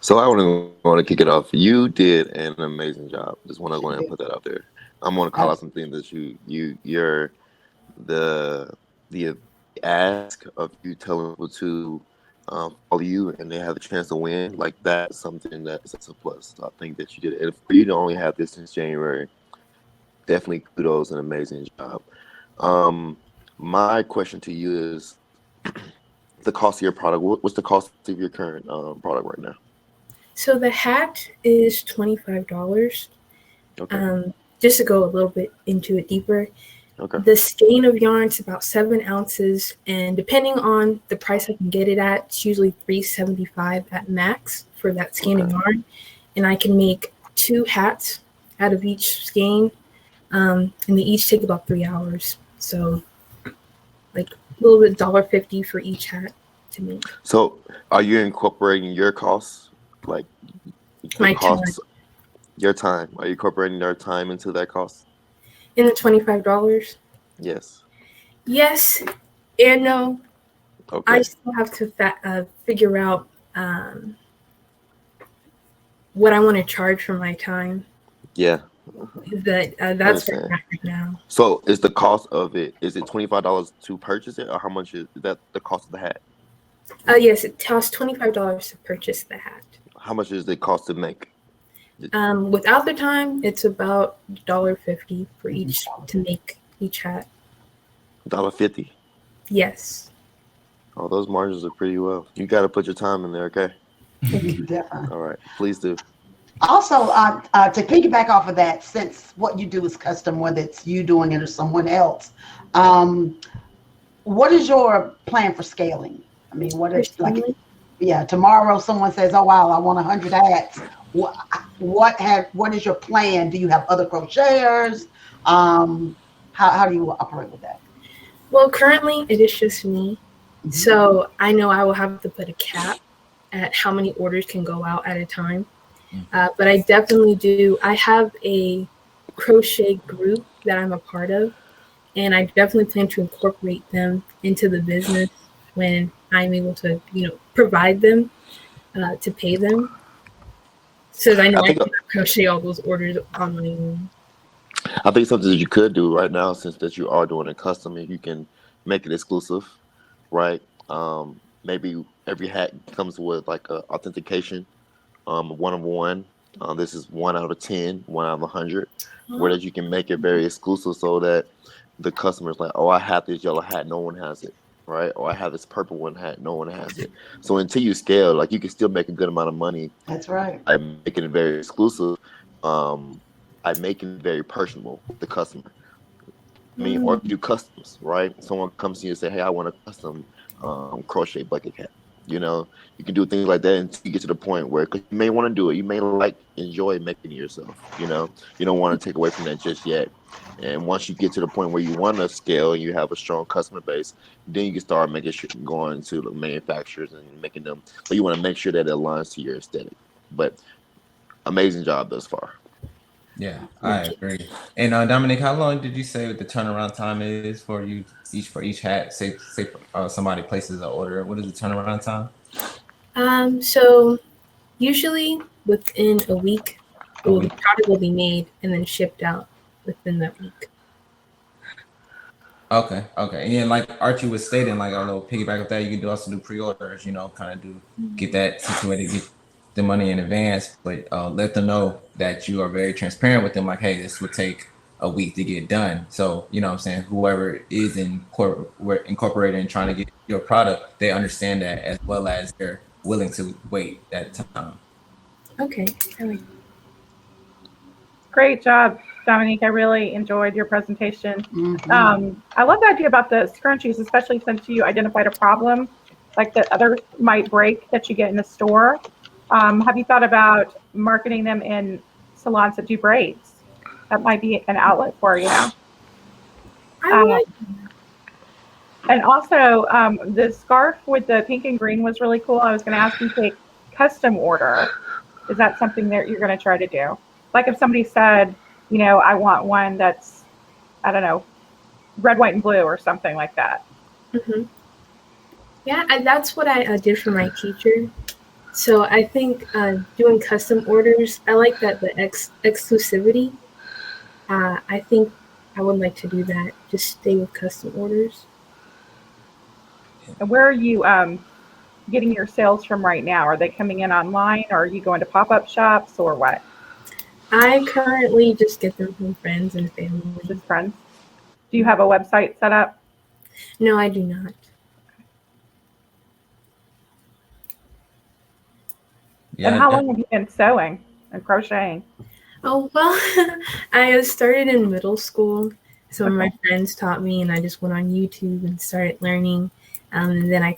So I want to kick it off. You did an amazing job. Just want to go ahead and put that out there. I'm going to call out some things that you're the ask of you telling people to follow you and they have a chance to win. Like, that's something that's a plus. So I think that you did it. And for you to only have this since January, definitely kudos, an amazing job. My question to you is the cost of your product. What's the cost of your current product right now? So the hat is $25. Okay. Just to go a little bit into it deeper, Okay. the skein of yarn is about 7 ounces, and depending on the price I can get it at, it's usually $3.75 at max for that skein of yarn, and I can make 2 hats out of each skein. and they each take about 3 hours. So like a little bit $1.50 for each hat to make. So, are you incorporating your costs, like the My time costs, your time? Are you incorporating their time into that cost? in the $25. Yes. Yes and no. I Okay. still have to figure out what I want to charge for my time. Yeah. That's where Understand. I'm at right now. So, is the cost of it? Is it $25 to purchase it, or how much is that the cost of the hat? Yes, it costs $25 to purchase the hat. How much is it cost to make? Without the time, it's about $1.50 for each to make each hat. $1.50. Yes. Oh, those margins are pretty well. You got to put your time in there, okay? Definitely. All right, please do. Also, to piggyback off of that, since what you do is custom, whether it's you doing it or someone else, what is your plan for scaling? I mean, what is like, yeah, tomorrow someone says, "Oh wow, I want 100 hats." What is your plan? Do you have other crocheters? How do you operate with that? Well, currently it is just me, so I know I will have to put a cap at how many orders can go out at a time. But I definitely do. I have a crochet group that I'm a part of, and I definitely plan to incorporate them into the business when I'm able to, provide them to pay them. So I know I can crochet all those orders on my own. I think something that you could do right now, since that you are doing it custom, and you can make it exclusive, right? Maybe every hat comes with like a authentication, 1 of 1. This is 1 out of 10, 1 out of 100, where that you can make it very exclusive, so that the customer's like, oh, I have this yellow hat, no one has it, right? Or I have this purple one hat, no one has it. So until you scale, like, you can still make a good amount of money. That's right. By making it very exclusive, by making it very personable with the customer. I mean, or you do customs, right? Someone comes to you and say, hey, I want a custom crochet bucket hat. You can do things like that until you get to the point where, cause you may want to do it. You may enjoy making it yourself. You don't want to take away from that just yet. And once you get to the point where you want to scale and you have a strong customer base, then you can start making sure going to the manufacturers and making them. But you want to make sure that it aligns to your aesthetic. But amazing job thus far. Yeah, I agree. And Dominic, how long did you say the turnaround time is for each hat? Say somebody places an order. What is the turnaround time? So usually within a week, the product will be made and then shipped out within that week. Okay. And then, like Archie was stating, like a little piggyback of that, you can also do pre-orders. Kind of get that situated, get the money in advance, but let them know that you are very transparent with them. Like, hey, this would take a week to get done. So, what I'm saying, whoever is incorporated and trying to get your product, they understand that, as well as they're willing to wait that time. Okay. Great job, Dominique. I really enjoyed your presentation. I love the idea about the scrunchies, especially since you identified a problem like that others might break that you get in the store. Have you thought about marketing them in salons that do braids? That might be an outlet for you. And also, the scarf with the pink and green was really cool. I was going to ask you to take custom order. Is that something that you're going to try to do? Like if somebody said, I want one that's, I don't know, red, white, and blue or something like that. Yeah, that's what I did for my teacher. So I think doing custom orders, I like that, the exclusivity. I think I would like to do that, just stay with custom orders. And where are you getting your sales from right now? Are they coming in online, or are you going to pop-up shops, or what? I currently just get them from friends and family. Just friends? Do you have a website set up? No, I do not. Yeah, and how long have you been sewing and crocheting? Oh, well, I started in middle school. So my friends taught me, and I just went on YouTube and started learning. And then I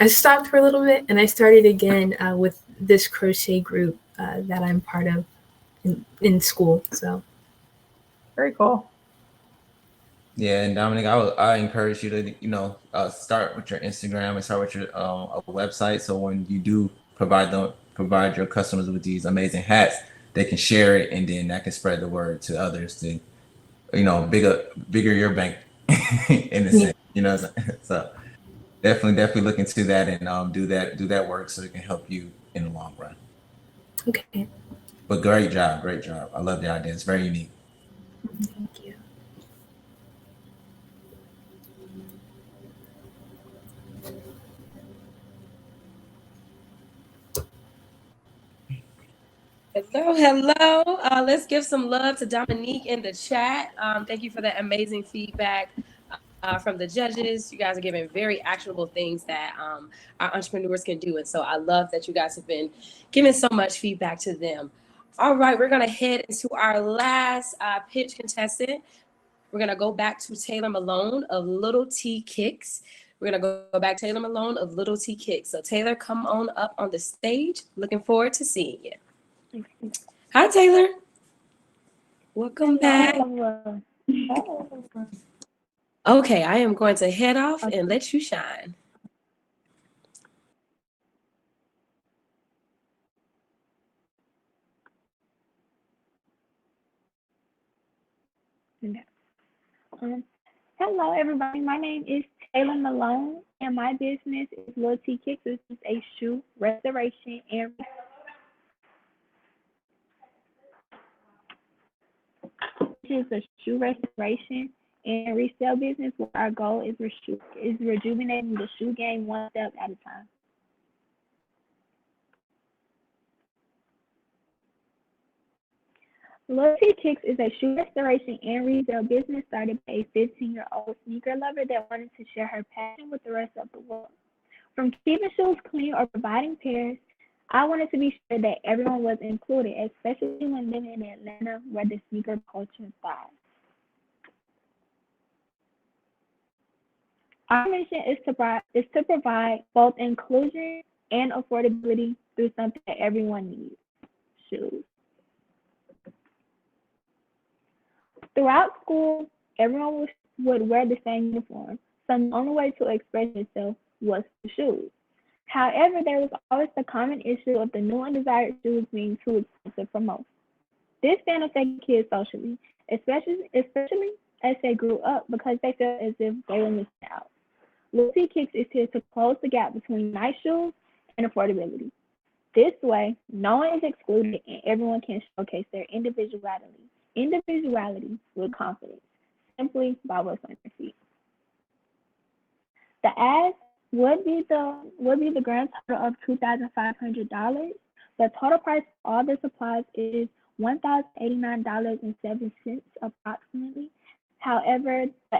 stopped for a little bit, and I started again with this crochet group that I'm part of in school. So Very cool. Yeah, and Dominic, I encourage you to start with your Instagram and start with your a website. So when you do provide your customers with these amazing hats, they can share it, and then that can spread the word to others to bigger your bank in a sense. So definitely look into that and do that work so it can help you in the long run. Okay. But great job. I love the idea. It's very unique. Thank you. Hello. Let's give some love to Dominique in the chat. Thank you for that amazing feedback from the judges. You guys are giving very actionable things that our entrepreneurs can do. And so I love that you guys have been giving so much feedback to them. All right, we're going to head into our last pitch contestant. We're going to go back to Taylor Malone of Little T Kicks. We're going to go back to Taylor Malone of Little T Kicks. So Taylor, come on up on the stage. Looking forward to seeing you. Hi, Taylor. Welcome back. Okay, I am going to head off and let you shine. Hello, everybody. My name is Taylor Malone, and my business is Little T Kicks, which is a shoe restoration and resale business where our goal is rejuvenating the shoe game one step at a time. Little T Kicks is a shoe restoration and resale business started by a 15-year-old sneaker lover that wanted to share her passion with the rest of the world. From keeping shoes clean or providing pairs, I wanted to be sure that everyone was included, especially when living in Atlanta where the sneaker culture thrives. Our mission is to provide both inclusion and affordability through something that everyone needs, shoes. Throughout school, everyone would wear the same uniform, so the only way to express yourself was through shoes. However, there was always the common issue of the new and desired shoes being too expensive for most. This then affected kids socially, especially as they grew up because they felt as if they were missing out. Little T Kicks is here to close the gap between nice shoes and affordability. This way, no one is excluded and everyone can showcase their individuality with confidence, simply by what's on their feet. The ask would be the grand total of $2,500. The total price of all the supplies is $1,089.07 approximately. However, the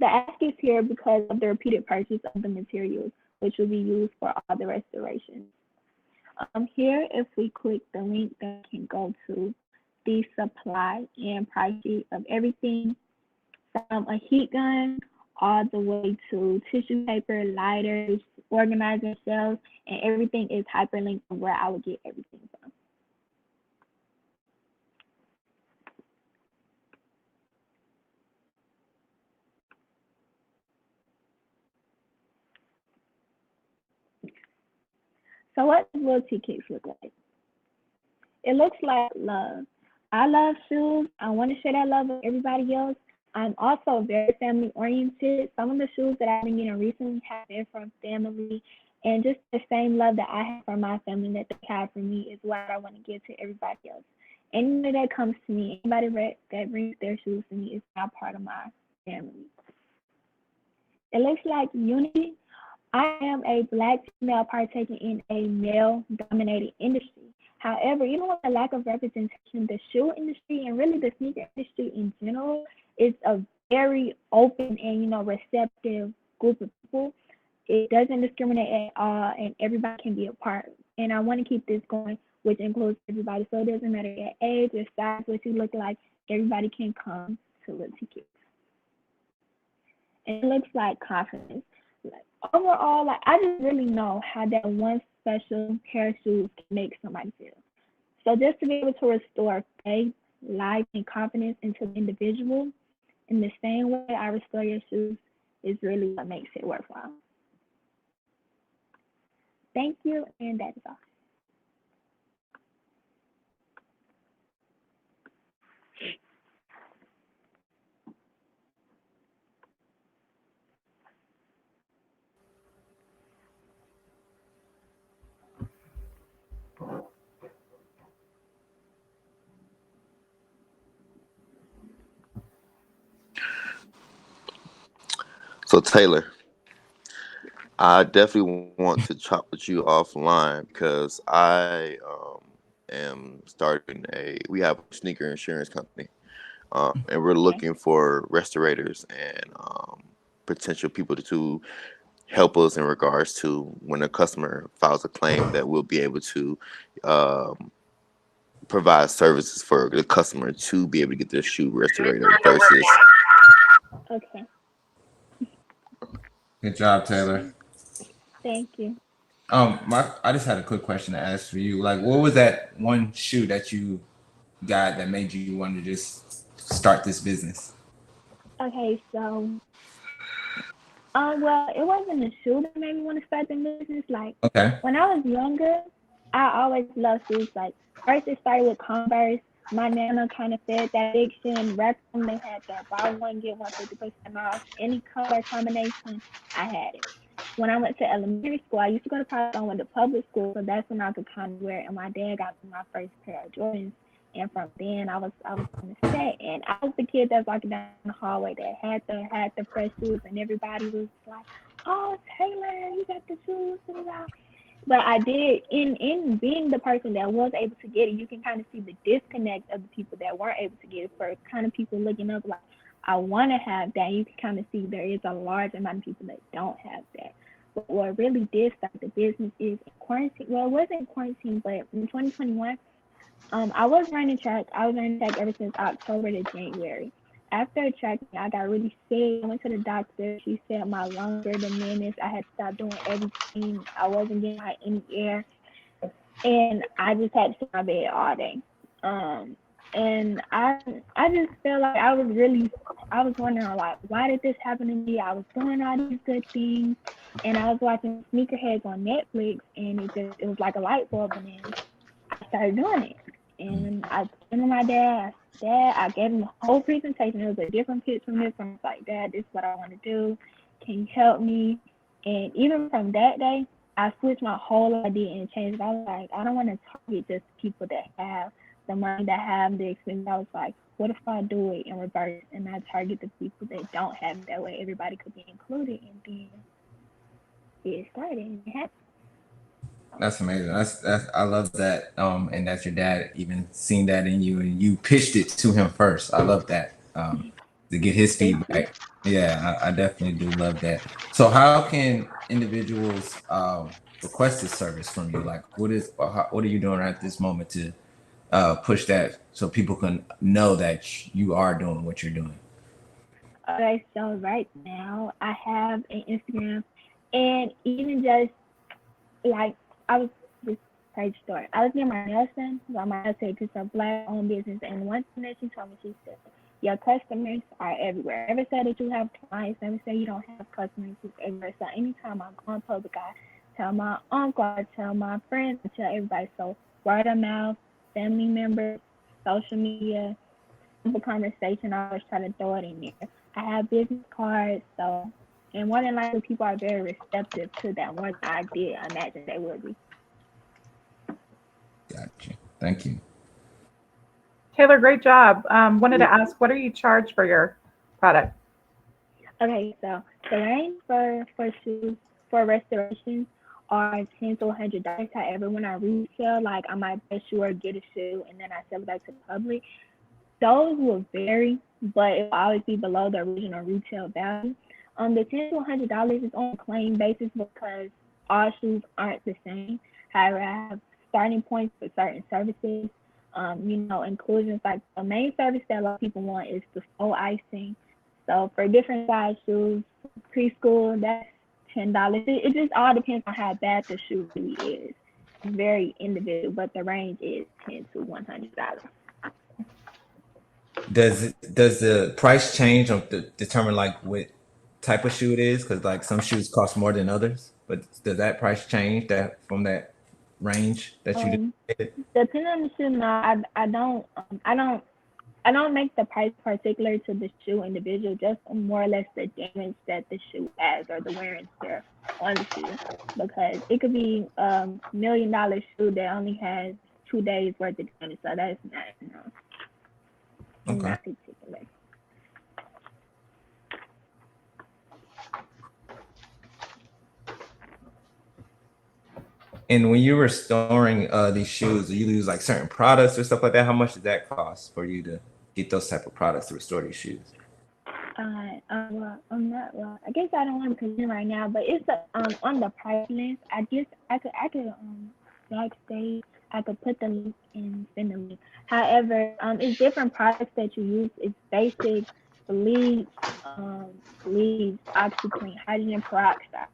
ask is here because of the repeated purchase of the materials, which will be used for all the restorations. Here, if we click the link that can go to the supply and price sheet of everything from a heat gun all the way to tissue paper, lighters, organizer shelves, and everything is hyperlinked from where I would get everything from. So what does Little T Kicks look like? It looks like love. I love shoes. I want to share that love with everybody else. I'm also very family oriented. Some of the shoes that I've been getting recently have been from family, and just the same love that I have for my family that they have for me is what I want to give to everybody else. Anybody that comes to me, anybody that brings their shoes to me is now part of my family. It looks like unity. I am a Black female partaking in a male-dominated industry. However, even with the lack of representation, the shoe industry and really the sneaker industry in general is a very open and receptive group of people. It doesn't discriminate at all, and everybody can be a part. And I want to keep this going, which includes everybody. So it doesn't matter your age, your size, what you look like. Everybody can come to Little T Kicks. And it looks like confidence. Overall, I just really know how that one special pair of shoes can make somebody feel. So just to be able to restore faith, life and confidence into the individual. In the same way I restore your shoes is really what makes it worthwhile. Thank you, and that is all. So Taylor, I definitely want to chop with you offline because I am starting a. We have a sneaker insurance company, and we're Okay. looking for restorators and potential people to help us in regards to when a customer files a claim that we'll be able to um, provide services for the customer to be able to get their shoe restorated versus. Okay. Good job, Taylor. Thank you. I just had a quick question to ask for you. Like, what was that one shoe that you got that made you want to just start this business? Okay, so well, it wasn't a shoe that made me want to start the business. Like Okay. when I was younger, I always loved shoes. Like first it started with Converse. My nana kind of fed that addiction. Wrexham, they had that buy one get 150% off. Any color combination, I had it. When I went to elementary school, I used to go to private. I went to public school, so that's when I could kind of wear it. And my dad got me my first pair of Jordans. And from then, I was on the set, and I was the kid that was walking down the hallway that had the fresh shoes, and everybody was like, "Oh, Taylor, you got the shoes!" But I did in being the person that was able to get it, you can kind of see the disconnect of the people that weren't able to get it. For kind of people looking up like, I want to have that. You can kind of see there is a large amount of people that don't have that. But what really did start the business is in quarantine. Well, it wasn't quarantine, but in 2021. I was running track. I was running track ever since October to January. After track, I got really sick. I went to the doctor. She said my lungs were diminished. I had to stop doing everything. I wasn't getting like any air, and I just had to sit in my bed all day. And I just felt like I was wondering like, why did this happen to me? I was doing all these good things, and I was watching Sneakerheads on Netflix, and it was like a light bulb, and then I started doing it. And I came to my dad. I gave him the whole presentation. It was a different pitch from this one. I was like, Dad, this is what I want to do. Can you help me? And even from that day, I switched my whole idea and changed it. I was like, I don't want to target just people that have the money, that have the experience. I was like, what if I do it in reverse and I target the people that don't have it? That way everybody could be included, and then it started and it happened. That's amazing. That's I love that. And that your dad even seen that in you and you pitched it to him first. I love that. To get his Thank you. feedback. Yeah, I definitely do love that. So how can individuals request this service from you? Like what are you doing at this moment to push that so people can know that you are doing what you're doing? Okay, so right now I have an Instagram, and even just like I was this crazy story. I was near my nail stand, so my nail tech is a black-owned business, and one thing that she told me, she said, "Your customers are everywhere. Never say that you have clients. Never say you don't have customers. It's everywhere." So anytime I go in public, I tell my uncle, I tell my friends, I tell everybody. So word of mouth, family members, social media, simple conversation. I always try to throw it in there. I have business cards, so and more than likely, people are very receptive to that more than I did imagine they would be. Gotcha. Thank you. Taylor, great job. Wanted to ask, what do you charge for your product? Okay, so the range for shoes for restoration are $10 to $100. However, when I resell, like I might buy a shoe or get a shoe and then I sell it back to the public, those will vary, but it will always be below the original retail value. The $10 to $100 is on a claim basis because all shoes aren't the same. However, I have starting points for certain services. Inclusions like the main service that a lot of people want is the full icing. So for different size shoes, preschool, that's $10. It just all depends on how bad the shoe really is. It's very individual, but the range is $10 to $100. does the price change on determine like what type of shoe it is? Because like some shoes cost more than others, but does that price change that from that range that you did? Depending on the shoe, no, I don't make the price particular to the shoe individual, just more or less the damage that the shoe has or the wear and tear on the shoe. Because it could be $1 million shoe that only has 2 days worth of damage, so that's not particular. And when you were storing these shoes, do you use like certain products or stuff like that? How much did that cost for you to get those type of products to restore these shoes? Well, I'm not. Well, I guess I don't want to present right now, but it's on the price list. I guess I could backstage. I could put the link and send the link. However, it's different products that you use. It's basic, bleach, OxyClean, hydrogen peroxide.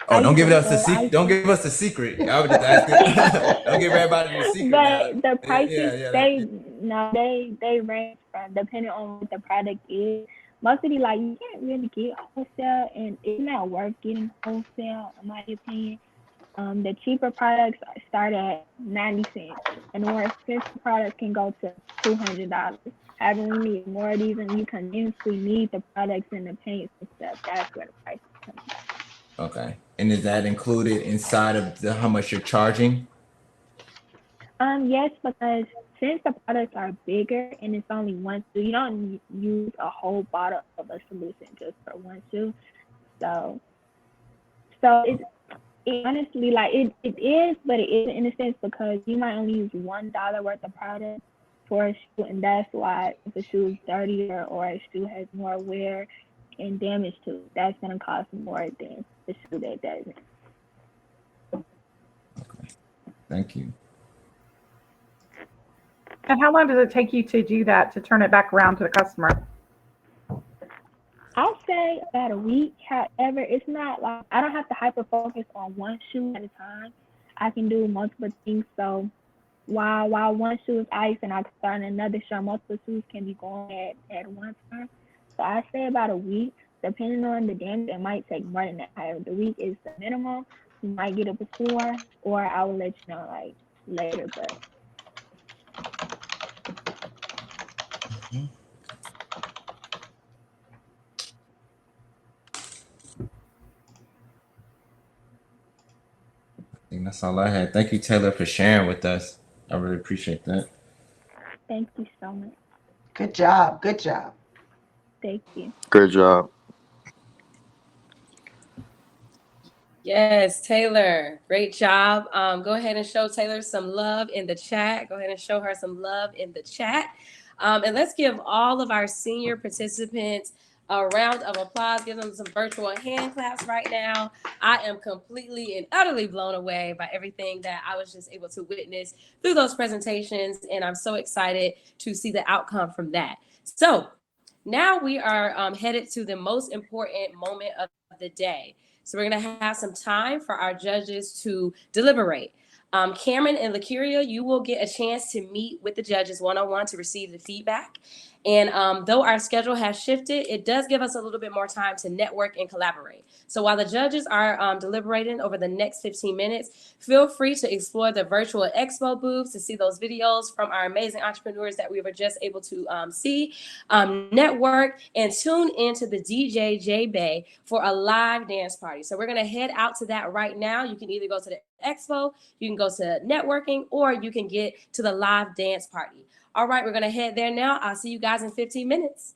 Don't give us the secret. Don't give us the secret. I was just asking. Don't give everybody the secret. But the prices they range from depending on what the product is. Mostly like you can't really get wholesale, and it's not worth getting wholesale in my opinion. The cheaper products start at 90 cents, and the more expensive products can go to $200. However, we need more of these, and you continuously need the products and the paints and stuff. That's where the price comes. Okay. And is that included inside of how much you're charging? Yes, because since the products are bigger and it's only one shoe, you don't use a whole bottle of a solution just for one shoe. So it honestly, like it is, but it isn't in a sense because you might only use $1 worth of product for a shoe, and that's why if a shoe is dirtier or a shoe has more wear and damage to it, that's going to cost more than the shoe that doesn't. Okay. Thank you. And how long does it take you to do that, to turn it back around to the customer? I'll say about a week. However, it's not like I don't have to hyper focus on one shoe at a time. I can do multiple things. So while one shoe is ice and I can start another shoe, multiple shoes can be going at one time. So I say about a week. Depending on the damage, it might take more than that. However, the week is the minimum. You might get it before, or I will let you know like later. But I think that's all I had. Thank you, Taylor, for sharing with us. I really appreciate that. thank you so much. Good job. Good job. Thank you. Great job. Yes, Taylor, great job. Go ahead and show Taylor some love in the chat. Go ahead and show her some love in the chat. And let's give all of our senior participants a round of applause. Give them some virtual hand claps right now. I am completely and utterly blown away by everything that I was just able to witness through those presentations. And I'm so excited to see the outcome from that. So now we are headed to the most important moment of the day. So we're going to have some time for our judges to deliberate. Cameron and Lacuria, you will get a chance to meet with the judges one-on-one to receive the feedback. And though our schedule has shifted, it does give us a little bit more time to network and collaborate. So while the judges are deliberating over the next 15 minutes, feel free to explore the virtual expo booths to see those videos from our amazing entrepreneurs that we were just able to see, network, and tune into the DJ J Bay for a live dance party. So we're going to head out to that right now. You can either go to the expo, you can go to networking, or you can get to the live dance party. All right, we're going to head there now. I'll see you guys in 15 minutes.